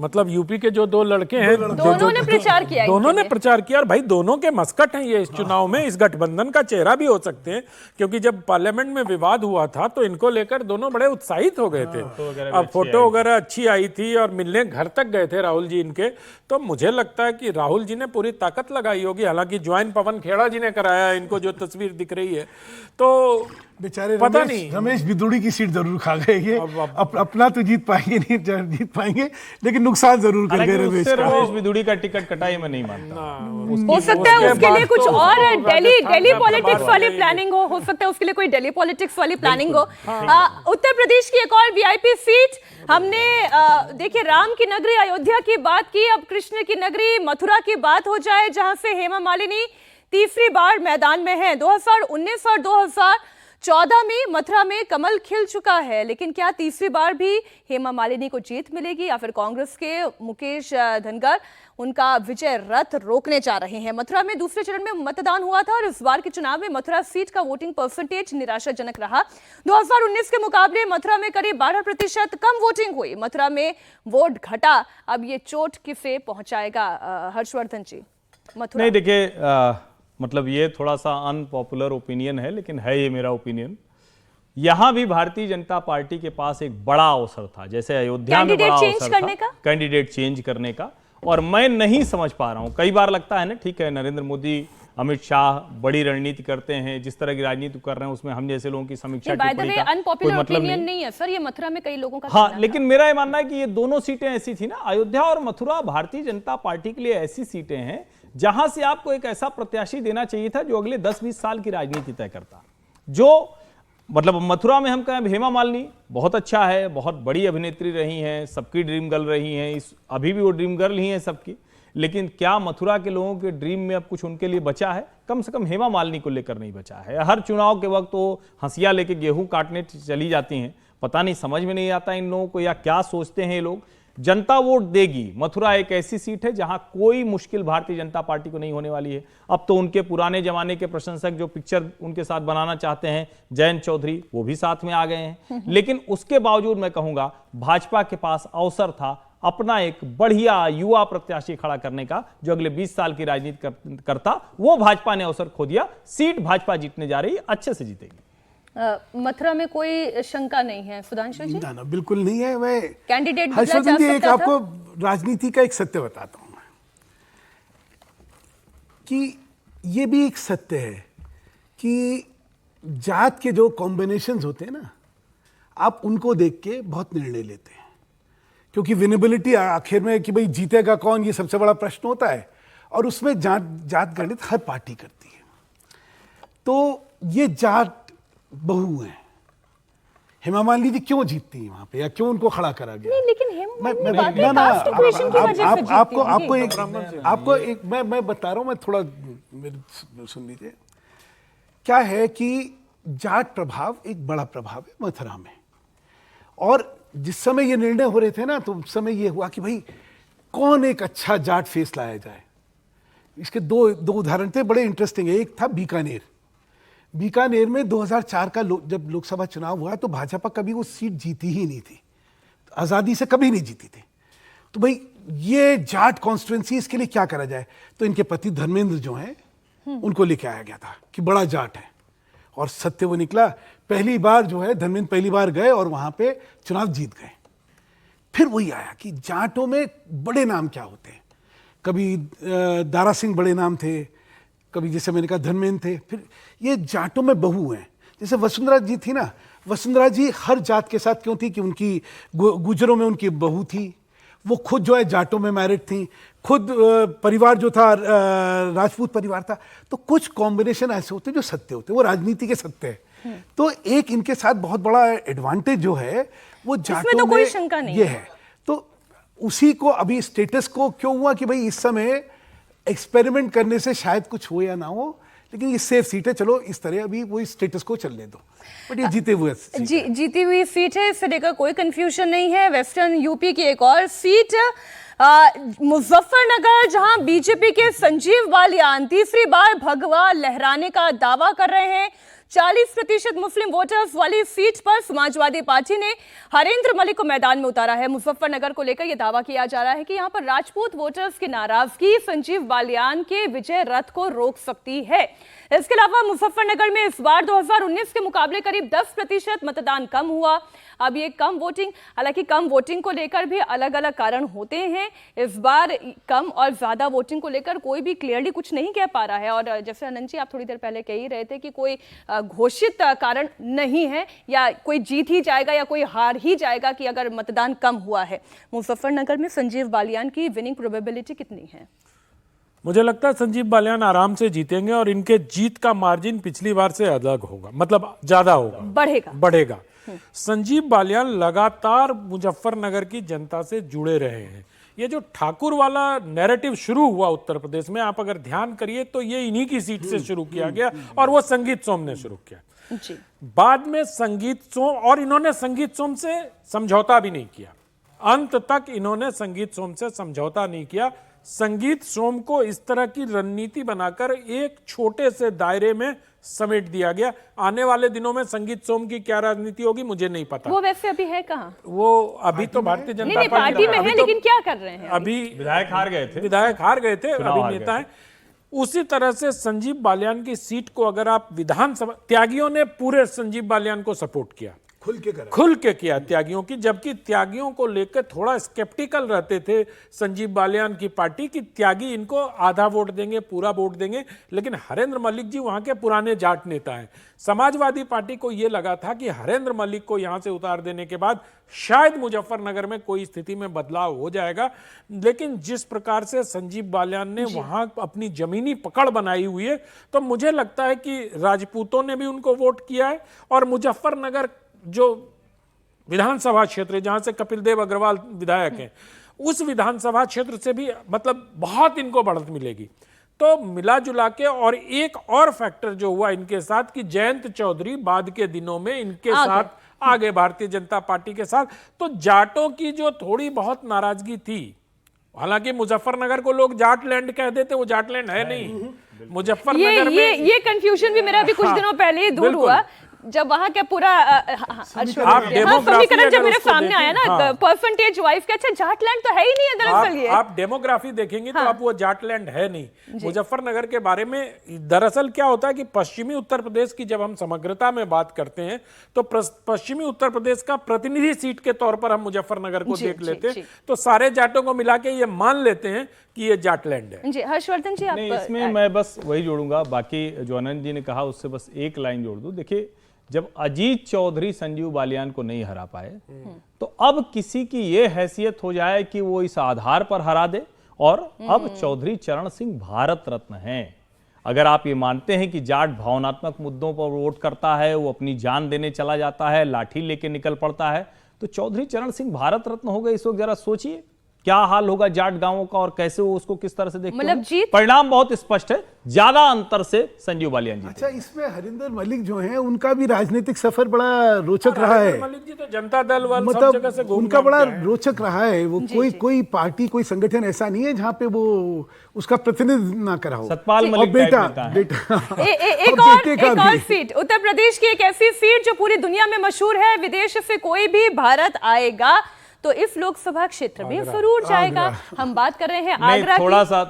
मतलब यूपी के जो 2 लड़के हैं दोनों ने प्रचार किया, दोनों ने प्रचार किया। और भाई दोनों के मस्कट हैं ये इस चुनाव में, इस गठबंधन का चेहरा भी हो सकते हैं, क्योंकि जब पार्लियामेंट में विवाद हुआ था तो इनको लेकर दोनों बड़े उत्साहित हो गए थे। अब फोटो वगैरह अच्छी आई थी और मिलने घर तक गए थे राहुल जी इनके। तो मुझे लगता है कि राहुल जी ने पूरी ताकत लगाई होगी। हालांकि ज्वाइन पवन खेड़ा जी ने कराया इनको, जो तस्वीर दिख रही है। तो बेचारे पता नहीं, रमेश बिदुड़ी की सीट जरूर खा गए ये। अपना तो जीत पाएंगे नहीं, जीत पाएंगे, लेकिन नुकसान जरूर कर गए रमेश बिदुड़ी का टिकट कटाई मैं नहीं मानता। हो सकता है उसके लिए कुछ और दिल्ली पॉलिटिक्स वाली प्लानिंग हो सकता है उसके लिए कोई दिल्ली पॉलिटिक्स वाली प्लानिंग हो। उत्तर प्रदेश की एक और वीआईपी सीट, हमने देखिए राम की नगरी अयोध्या की बात की, अब कृष्ण की नगरी मथुरा की बात हो जाए, जहां से हेमा मालिनी तीसरी बार मैदान में है। 2019 और 2014 में मथुरा में कमल खिल चुका है, लेकिन क्या तीसरी बार भी हेमा मालिनी को जीत मिलेगी या फिर कांग्रेस के मुकेश धनगर उनका विजय रथ रोकने जा रहे हैं? मथुरा में दूसरे चरण में मतदान हुआ था और इस बार के चुनाव में मथुरा सीट का वोटिंग परसेंटेज निराशाजनक रहा। 2019 के मुकाबले मथुरा में करीब 12% कम वोटिंग हुई। मथुरा में वोट घटा, अब ये चोट किसे पहुंचाएगा? हर्षवर्धन जी, मथुरा। नहीं, देखिए मतलब ये थोड़ा सा अनपॉपुलर ओपिनियन है, लेकिन है ये मेरा ओपिनियन। यहां भी भारतीय जनता पार्टी के पास एक बड़ा अवसर था, जैसे अयोध्या में बड़ा अवसर था कैंडिडेट चेंज करने का, और मैं नहीं समझ पा रहा हूं। कई बार लगता है ना, ठीक है नरेंद्र मोदी अमित शाह बड़ी रणनीति करते हैं, जिस तरह की राजनीति कर रहे हैं उसमें हम जैसे लोगों की समीक्षा बाय द टिप्पणी वे का कोई अनपॉपुलर मतलब ओपिनियन नहीं। नहीं है सर, ये मथुरा में कई लोगों का हाँ, कहना लेकिन मेरा ये मानना है कि ये दोनों सीटें ऐसी थी ना, अयोध्या और मथुरा भारतीय जनता पार्टी के लिए ऐसी सीटें हैं जहां से आपको एक ऐसा प्रत्याशी देना चाहिए था जो अगले 10-20 साल की राजनीति तय करता। जो मतलब मथुरा में हम कहें हेमा मालिनी बहुत अच्छा है, बहुत बड़ी अभिनेत्री रही हैं, सबकी ड्रीम गर्ल रही हैं, अभी भी वो ड्रीम गर्ल ही हैं सबकी, लेकिन क्या मथुरा के लोगों के ड्रीम में अब कुछ उनके लिए बचा है? कम से कम हेमा मालिनी को लेकर नहीं बचा है। हर चुनाव के वक्त वो हंसिया लेके गेहूं काटने चली जाती हैं, पता नहीं समझ में नहीं आता इन लोगों को या क्या सोचते हैं ये लोग। जनता वोट देगी। मथुरा एक ऐसी सीट है जहां कोई मुश्किल भारतीय जनता पार्टी को नहीं होने वाली है। अब तो उनके पुराने जमाने के प्रशंसक जो पिक्चर उनके साथ बनाना चाहते हैं, जयंत चौधरी, वो भी साथ में आ गए हैं। लेकिन उसके बावजूद मैं कहूंगा भाजपा के पास अवसर था अपना एक बढ़िया युवा प्रत्याशी खड़ा करने का जो अगले 20 साल की राजनीति करता। वो भाजपा ने अवसर खो दिया। सीट भाजपा जीतने जा रही है, अच्छे से जीतेगी। मथुरा में कोई शंका नहीं है सुधांशु जी? ना बिल्कुल नहीं है। मैं कैंडिडेट हर्षवर्धन जी एक आपको राजनीति का एक सत्य बताता हूं कि ये भी एक सत्य है कि जात के जो कॉम्बिनेशंस होते हैं ना, आप उनको देख के बहुत निर्णय लेते हैं, क्योंकि विनेबिलिटी आखिर में कि भाई जीतेगा कौन, ये सबसे बड़ा प्रश्न होता है, और उसमें जात गणित हर पार्टी करती है। तो ये जाट बहू है, हेमा मालिनी जी क्यों जीतती है वहां पे, या क्यों उनको खड़ा करा गया? नहीं, लेकिन आपको एक मैं बता रहा हूं, मैं थोड़ा सुन लीजिए। क्या है कि जाट प्रभाव एक बड़ा प्रभाव है मथुरा में, और जिस समय ये निर्णय हो रहे थे ना, तो उस समय ये हुआ कि भाई कौन एक अच्छा जाट फेस लाया जाए। इसके दो उदाहरण थे, बड़े इंटरेस्टिंग है। एक था बीकानेर में 2004 का जब लोकसभा चुनाव हुआ तो भाजपा कभी वो सीट जीती ही नहीं थी, आज़ादी से कभी नहीं जीती थी। तो भाई ये जाट कॉन्स्टिट्यूंसी, इसके लिए क्या करा जाए? तो इनके पति धर्मेंद्र जो हैं उनको लेके आया गया था कि बड़ा जाट है, और सत्य वो निकला। पहली बार जो है धर्मेंद्र पहली बार गए और वहां पे चुनाव जीत गए। फिर वही आया कि जाटों में बड़े नाम क्या होते हैं। कभी दारा सिंह बड़े नाम थे, कभी जैसे मैंने कहा धर्मेंद्र थे। फिर ये जाटों में बहू हैं, जैसे वसुंधरा जी थी ना, वसुंधरा जी हर जात के साथ क्यों थी कि उनकी गुजरों में उनकी बहू थी, वो खुद जो है जाटों में मैरिड थी, खुद परिवार जो था राजपूत परिवार था। तो कुछ कॉम्बिनेशन ऐसे होते हैं जो सत्य होते हैं, वो राजनीति के सत्य है। तो एक इनके साथ बहुत बड़ा एडवांटेज जो है वो जाटों तो में कोई शंका नहीं ये है। तो उसी को अभी स्टेटस को क्यों हुआ कि भाई इस समय एक्सपेरिमेंट करने से शायद कुछ हो या ना हो, लेकिन ये सेफ सीट है, चलो इस तरह अभी वही स्टेटस को चलने दो। बट ये जीते हुए जीती हुई सीट है, इससे लेकर कोई कंफ्यूजन नहीं है। वेस्टर्न यूपी की एक और सीट मुजफ्फरनगर, जहां बीजेपी के संजीव बालियान तीसरी बार भगवा लहराने का दावा कर रहे हैं। 40% मुस्लिम वोटर्स वाली सीट पर समाजवादी पार्टी ने हरेंद्र मलिक को मैदान में उतारा है। मुजफ्फरनगर को लेकर यह दावा किया जा रहा है कि यहां पर राजपूत वोटर्स की नाराजगी संजीव बालियान के विजय रथ को रोक सकती है। इसके अलावा मुजफ्फरनगर में इस बार 2019 के मुकाबले करीब 10% मतदान कम हुआ। अब ये कम वोटिंग, हालांकि कम वोटिंग को लेकर भी अलग अलग कारण होते हैं। इस बार कम और ज्यादा वोटिंग को लेकर कोई भी क्लियरली कुछ नहीं कह पा रहा है। और जैसे अनंत जी आप थोड़ी देर पहले कह ही रहे थे कि कोई घोषित कारण नहीं है, या कोई जीत ही जाएगा या कोई हार ही जाएगा कि अगर मतदान कम हुआ है। मुजफ्फरनगर में संजीव बालियान की विनिंग प्रोबेबिलिटी कितनी है? मुझे लगता है संजीव बालियान आराम से जीतेंगे, और इनके जीत का मार्जिन पिछली बार से अलग होगा, मतलब ज्यादा होगा, बढ़ेगा। संजीव बालियान लगातार मुजफ्फरनगर की जनता से जुड़े रहे हैं। ये जो ठाकुर वाला नैरेटिव शुरू हुआ उत्तर प्रदेश में, आप अगर ध्यान करिए तो ये इन्हीं की सीट से शुरू किया गया, और वो संगीत सोम ने शुरू किया जी। बाद में संगीत सोम, और इन्होंने संगीत सोम से समझौता भी नहीं किया, अंत तक इन्होंने संगीत सोम से समझौता नहीं किया। संगीत सोम को इस तरह की रणनीति बनाकर एक छोटे से दायरे में समेट दिया गया। आने वाले दिनों में संगीत सोम की क्या राजनीति होगी मुझे नहीं पता। वो वैसे अभी है कहाँ? वो अभी तो भारतीय जनता पार्टी में है, लेकिन क्या कर रहे हैं? अभी विधायक हार गए थे, अभी नेता है। उसी तरह से संजीव बालियान की सीट को अगर आप विधानसभा, त्यागियों ने पूरे संजीव बालियान को सपोर्ट किया, खुल के किया त्यागियों की, जबकि त्यागियों को लेकर थोड़ा स्केप्टिकल रहते थे संजीव बालियान की पार्टी की त्यागी इनको आधा वोट देंगे, पूरा वोट देंगे। लेकिन हरेंद्र मलिक जी वहां के पुराने जाट नेता हैं। समाजवादी पार्टी को यह लगा था कि हरेंद्र मलिक को यहां से उतार देने के बाद शायद मुजफ्फरनगर में कोई स्थिति में बदलाव हो जाएगा। लेकिन जिस प्रकार से संजीव बालियान ने वहां अपनी जमीनी पकड़ बनाई हुई है, तो मुझे लगता है कि राजपूतों ने भी उनको वोट किया है। और मुजफ्फरनगर जो विधानसभा क्षेत्र है जहां से कपिल देव अग्रवाल विधायक हैं, उस विधानसभा क्षेत्र से भी मतलब बहुत इनको बढ़त मिलेगी। तो मिला जुला के, और एक और फैक्टर जो हुआ इनके साथ कि जयंत चौधरी बाद के दिनों में इनके साथ आगे भारतीय जनता पार्टी के साथ, तो जाटों की जो थोड़ी बहुत नाराजगी थी, हालांकि मुजफ्फरनगर को लोग जाटलैंड कह देते, वो जाटलैंड है नहीं। मुजफ्फरनगर में ये कंफ्यूजन भी मेरा अभी कुछ दिनों पहले ही दूर हुआ, जब वहां का पूरा समीकरण जब मेरे सामने आया ना, परसेंटेज वाइज का, अच्छा जाटलैंड तो है ही नहीं है दरअसल। ये आप डेमोग्राफी देखेंगे तो आप वो जाटलैंड है नहीं। मुजफ्फरनगर के बारे में दरअसल क्या होता है कि पश्चिमी उत्तर प्रदेश की जब हम समग्रता में बात करते हैं तो पश्चिमी उत्तर प्रदेश का प्रतिनिधि सीट के तौर पर हम मुजफ्फरनगर को देख लेते हैं, तो सारे जाटों को मिला के ये मान लेते हैं कि ये जाटलैंड है। जी हर्षवर्धन जी, आप इसमें मैं बस वही जोड़ूंगा, बाकी जो आनंद जी ने कहा उससे बस एक लाइन जोड़ दूं। देखिए, जब अजीत चौधरी संजीव बालियान को नहीं हरा पाए, तो अब किसी की यह हैसियत हो जाए कि वो इस आधार पर हरा दे, और अब चौधरी चरण सिंह भारत रत्न हैं। अगर आप ये मानते हैं कि जाट भावनात्मक मुद्दों पर वोट करता है, वो अपनी जान देने चला जाता है, लाठी लेके निकल पड़ता है, तो चौधरी चरण सिंह भारत रत्न हो गए इस वक्त। जरा सोचिए क्या हाल होगा जाट गांवों का, और कैसे वो उसको किस तरह से देखते हैं। जीत परिणाम बहुत स्पष्ट है, ज्यादा अंतर से संजीव बालियान जी। अच्छा, इसमें हरिंदर मलिक जो हैं उनका भी राजनीतिक सफर बड़ा रोचक रहा है। मलिक जी तो जनता दल वाले सब जगह से मतलब उनका बड़ा रोचक रहा है। वो कोई पार्टी, कोई संगठन ऐसा नहीं है जहां पे वो उसका प्रतिनिधित्व ना करा हो। सतपाल मलिक बेटा एक और सीट, उत्तर प्रदेश की एक ऐसी सीट जो पूरी दुनिया में मशहूर है, विदेश से कोई भी भारत आएगा तो इस लोकसभा क्षेत्र में जरूर जाएगा। हम बात कर रहे हैं आगरा की।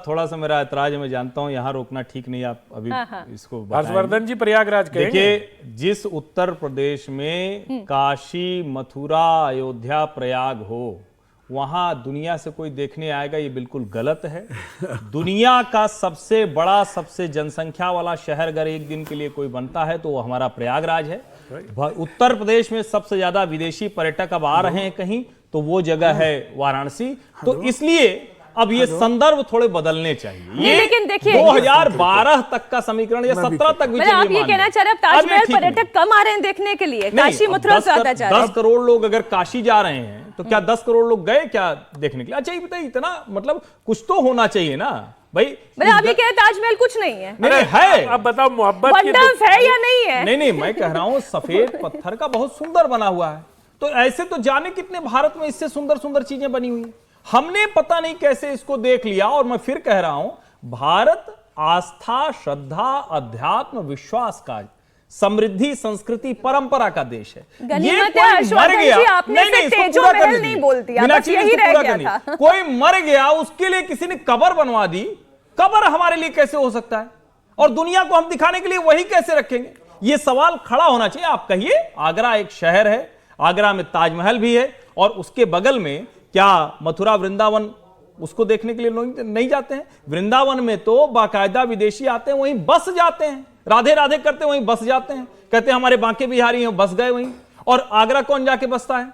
थोड़ा सा मेरा ऐतराज है, मैं जानता हूं यहाँ रोकना ठीक नहीं, आप अभी इसको हर्षवर्धन जी प्रयागराज कहेंगे। देखिए, जिस उत्तर प्रदेश में काशी, मथुरा, अयोध्या, प्रयाग हो, वहां दुनिया से कोई देखने आएगा, ये बिल्कुल गलत है। दुनिया का सबसे बड़ा, सबसे जनसंख्या वाला शहर अगर एक दिन के लिए कोई बनता है तो वो हमारा प्रयागराज है। उत्तर प्रदेश में सबसे ज्यादा विदेशी पर्यटक अब आ रहे हैं कहीं, तो वो जगह है वाराणसी। तो इसलिए अब ये संदर्भ थोड़े बदलने चाहिए। ये लेकिन देखिए 2012 तक का समीकरण या 17 तक भी आप ये कहना चाह रहे हैं ताजमहल पर्यटक कम आ रहे हैं देखने के लिए, काशी मथुरा ज्यादा जा रहे हैं। 10 करोड़ लोग अगर काशी जा रहे हैं तो क्या 10 करोड़ लोग गए क्या देखने के लिए? अच्छा ये बताइए, इतना मतलब कुछ तो होना चाहिए ना भाई। आप ये कह रहे ताजमहल कुछ नहीं है? नहीं है। अब बताओ मोहब्बत वंडर्स है या नहीं है? नहीं, मैं कह रहा हूं सफेद पत्थर का बहुत सुंदर बना हुआ है, तो ऐसे तो जाने कितने भारत में इससे सुंदर सुंदर चीजें बनी हुई हैं। हमने पता नहीं कैसे इसको देख लिया। और मैं फिर कह रहा हूं, भारत आस्था, श्रद्धा, अध्यात्म, विश्वास का, समृद्धि, संस्कृति, परंपरा का देश है। ये कोई मर गया, नहीं बोलती, कोई मर गया उसके लिए किसी ने कब्र बनवा दी। कब्र हमारे लिए कैसे हो सकता है, और दुनिया को हम दिखाने के लिए वही कैसे रखेंगे? ये सवाल खड़ा होना चाहिए। आप कहिए, आगरा एक शहर है, आगरा में ताजमहल भी है, और उसके बगल में क्या मथुरा, वृंदावन, उसको देखने के लिए लोग नहीं जाते हैं? वृंदावन में तो बाकायदा विदेशी आते हैं, वहीं बस जाते हैं, राधे राधे करते हैं, वहीं बस जाते हैं, कहते हैं हमारे बांके बिहारी हैं, बस गए वहीं। और आगरा कौन जाके बसता है?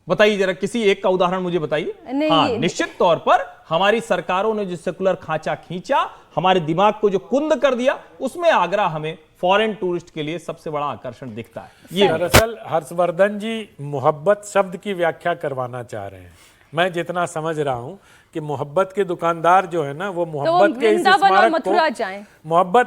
बताइए जरा, किसी एक का उदाहरण मुझे बताइए। हाँ, निश्चित तौर पर हमारी सरकारों ने जो सेकुलर खांचा खींचा, हमारे दिमाग को जो कुंद कर दिया, उसमें आगरा हमें फॉरेन टूरिस्ट के लिए सबसे बड़ा आकर्षण दिखता है। ये दरअसल हर्षवर्धन जी मोहब्बत शब्द की व्याख्या करवाना चाह रहे हैं। मैं जितना समझ रहा हूं कि मोहब्बत के दुकानदार जो है ना, वो मोहब्बत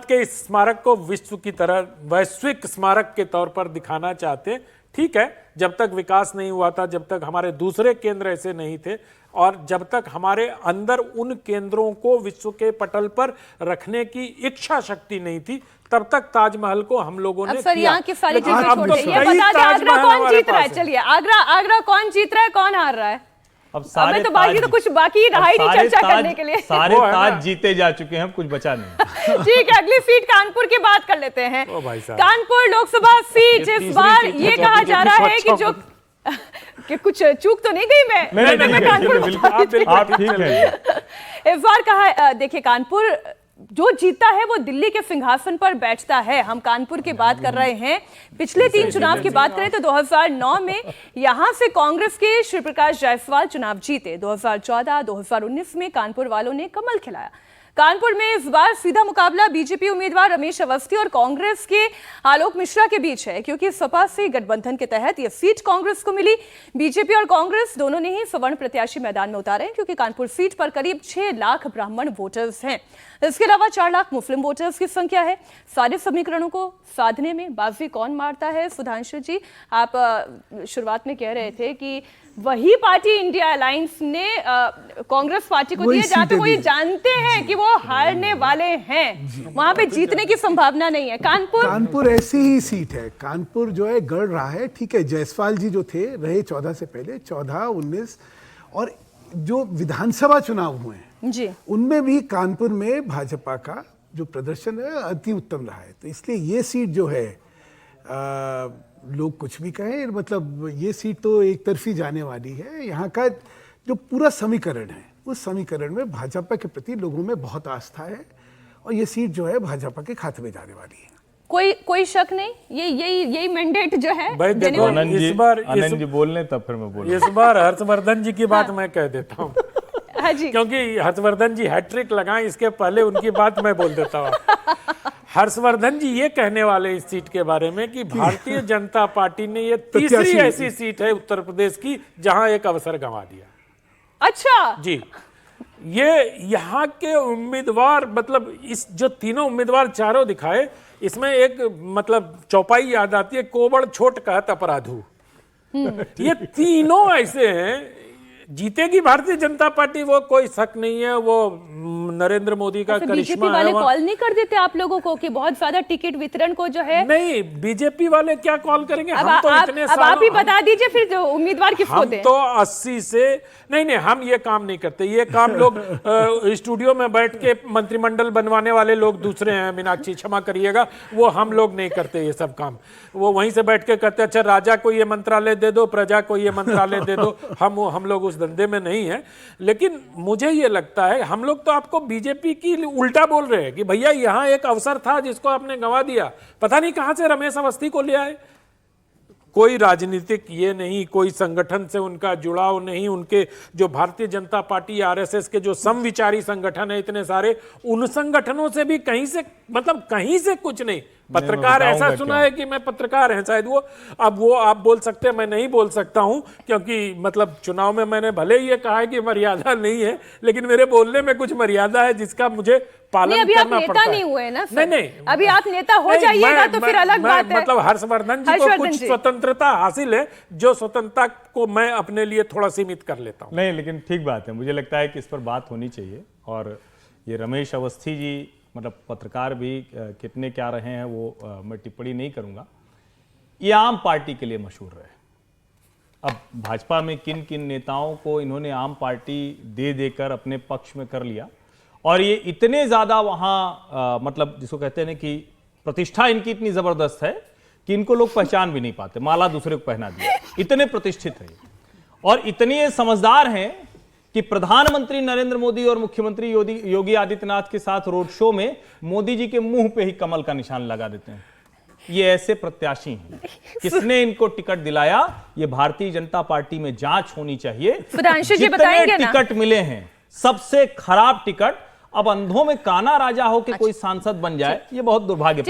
के इस स्मारक को विश्व की तरह वैश्विक स्मारक के तौर पर दिखाना चाहते हैं। ठीक है, जब तक विकास नहीं हुआ था, जब तक हमारे दूसरे केंद्र ऐसे नहीं थे, और जब तक हमारे अंदर उन केंद्रों को विश्व के पटल पर रखने की इच्छा शक्ति नहीं थी, तब तक ताजमहल को हम लोगों ने यहाँ की सारी चीजें छोड़ दी। ये बता दें आगरा कौन जीत रहा है? चलिए, आगरा कौन जीत रहा है, कौन हार रहा है? अब सारे हमें तो बाकी तो कुछ बाकी रहा ही नहीं चर्चा करने के लिए। सारे वो है ना। ताज जीते जा चुके हैं, अब कुछ बचा नहीं। ठीक है, अगली सीट कानपुर की बात कर लेते हैं। ओ भाई साहब। कानपुर लोकसभा सीट ये इस तीसरी बार सीट है, ये तो कहा अभी जा जो रहा भी है कि सोचा जो कि कुछ चूक तो नहीं गई मैं। नहीं, मैं नहीं, कानपुर नहीं, बता रही थी। आप ठीक है। इस बार कहा, देखिए कानपुर जो जीता है वो दिल्ली के सिंहासन पर बैठता है। हम कानपुर की बात कर रहे हैं। पिछले 3 चुनाव की बात करें तो 2009 में यहां से कांग्रेस के श्री प्रकाश जायसवाल चुनाव जीते। 2014, 2019 में कानपुर वालों ने कमल खिलाया। कानपुर में इस बार सीधा मुकाबला बीजेपी उम्मीदवार रमेश अवस्थी और कांग्रेस के आलोक मिश्रा के बीच है, क्योंकि सपा से गठबंधन के तहत यह सीट कांग्रेस को मिली। बीजेपी और कांग्रेस दोनों ने ही सवर्ण प्रत्याशी मैदान में उतारे हैं, क्योंकि कानपुर सीट पर करीब 6 लाख ब्राह्मण वोटर्स हैं। इसके अलावा 4 लाख मुस्लिम वोटर्स की संख्या है। सारे समीकरणों को साधने में बाजी कौन मारता है? सुधांशु जी, आप शुरुआत में कह रहे थे कि वही पार्टी इंडिया अलायंस ने कांग्रेस पार्टी को वही दिए जहां पे सीटें वो ये दी। जानते हैं कि वो हारने वाले हैं, वहां पे जीतने की संभावना नहीं है। कानपुर ऐसी ही सीट है। कानपुर जो है गढ़ रहा है। ठीक है, जायसवाल जी जो थे रहे 14 से पहले, 14, 19 और जो विधानसभा चुनाव हुए हैं जी, उनमें भी कानपुर में भाजपा का जो प्रदर्शन है अति उत्तम रहा है। तो इसलिए ये सीट जो है लोग कुछ भी कहें, मतलब ये सीट तो एक तरफी जाने वाली है। यहाँ का जो पूरा समीकरण है उस समीकरण में भाजपा के प्रति लोगों में बहुत आस्था है और ये सीट जो है भाजपा के खाते में जाने वाली है। कोई शक नहीं, यही मैंडेट जो है भाई देने देखो, वाले- आनंद जी बोल लें तब फिर मैं बोलूं। इस बार हर्षवर्धन जी की बात मैं कह देता हूँ, हाँ जी, क्योंकि हर्षवर्धन जी हैट्रिक लगाएं, इसके पहले उनकी बात मैं बोल देता हूँ। हर्षवर्धन जी ये कहने वाले इस सीट के बारे में कि भारतीय जनता पार्टी ने ये तीसरी ऐसी सीट है उत्तर प्रदेश की जहां एक अवसर गंवा दिया। अच्छा जी, ये यहाँ के उम्मीदवार, मतलब इस जो तीनों उम्मीदवार चारों दिखाए, इसमें एक मतलब चौपाई याद आती है, कोबड़ छोट कहत अपराधु। ये तीनों ऐसे हैं। जीतेगी भारतीय जनता पार्टी, वो कोई शक नहीं है, वो नरेंद्र मोदी का बीजेपी करिश्मा है। वाले वहाँ- कॉल नहीं कर देते आप लोगों को कि बहुत ज्यादा टिकट वितरण को जो है? नहीं, बीजेपी वाले क्या कॉल करेंगे? अब हम तो आप इतने आप ही बता दीजिए फिर जो उम्मीदवार किसको हम दें? तो 80 से नहीं, हम ये काम नहीं करते। ये काम लोग स्टूडियो में बैठ के मंत्रिमंडल बनवाने वाले लोग दूसरे हैं, मीनाक्षी क्षमा करिएगा, वो हम लोग नहीं करते ये सब काम। वो वहीं से बैठ के कहते अच्छा राजा को ये मंत्रालय दे दो, प्रजा को ये मंत्रालय दे दो। हम लोग उस धंधे में नहीं है। लेकिन मुझे ये लगता है हम लोग तो आपको बीजेपी की उल्टा बोल रहे हैं कि भैया यहाँ एक अवसर था जिसको आपने गंवा दिया। पता नहीं कहां से रमेश अवस्थी को ले आए। कोई राजनीतिक ये नहीं, कोई संगठन से उनका जुड़ाव नहीं। उनके जो भारतीय जनता पार्टी, आरएसएस के जो समविचारी संगठन है इतने सारे, उन संगठनों से भी कहीं से, मतलब कहीं से कुछ नहीं। पत्रकार ऐसा सुना है कि मैं पत्रकार हैं शायद वो, अब वो आप बोल सकते हैं, मैं नहीं बोल सकता हूं, क्योंकि मतलब चुनाव में मैंने भले ही ये कहा है कि मर्यादा नहीं है, लेकिन मेरे बोलने में कुछ मर्यादा है जिसका मुझे पालन नहीं, अभी आप करना नेता पड़ता है। नहीं हुए ना सर। नहीं, अभी आप नेता हो नहीं, जाइएगा तो फिर अलग बात है। मतलब हर्षवर्धन जी को हर्षवर्धन कुछ जी। स्वतंत्रता हासिल है, जो स्वतंत्रता को मैं अपने लिए थोड़ा सीमित कर लेता हूं। नहीं, लेकिन ठीक बात है, मुझे लगता है कि इस पर बात होनी चाहिए। और ये रमेश अवस्थी जी, मतलब पत्रकार भी कितने क्या रहे हैं वो मैं टिप्पणी नहीं करूंगा। ये आम पार्टी के लिए मशहूर रहे। अब भाजपा में किन किन नेताओं को इन्होंने आम पार्टी दे देकर अपने पक्ष में कर लिया, और ये इतने ज्यादा वहां मतलब जिसको कहते हैं ना कि प्रतिष्ठा इनकी इतनी जबरदस्त है कि इनको लोग पहचान भी नहीं पाते। माला दूसरे को पहना दिया, इतने प्रतिष्ठित है और इतने समझदार हैं कि प्रधानमंत्री नरेंद्र मोदी और मुख्यमंत्री योगी आदित्यनाथ के साथ रोड शो में मोदी जी के मुंह पे ही कमल का निशान लगा देते हैं। ये ऐसे प्रत्याशी हैं। किसने इनको टिकट दिलाया? ये भारतीय जनता पार्टी में जांच होनी चाहिए। सुधांशु जी जितने बताएंगे ना? टिकट मिले हैं, सबसे खराब टिकट। अब अंधों में काना राजा हो के कोई सांसद बन जाए, ये बहुत दुर्भाग्य।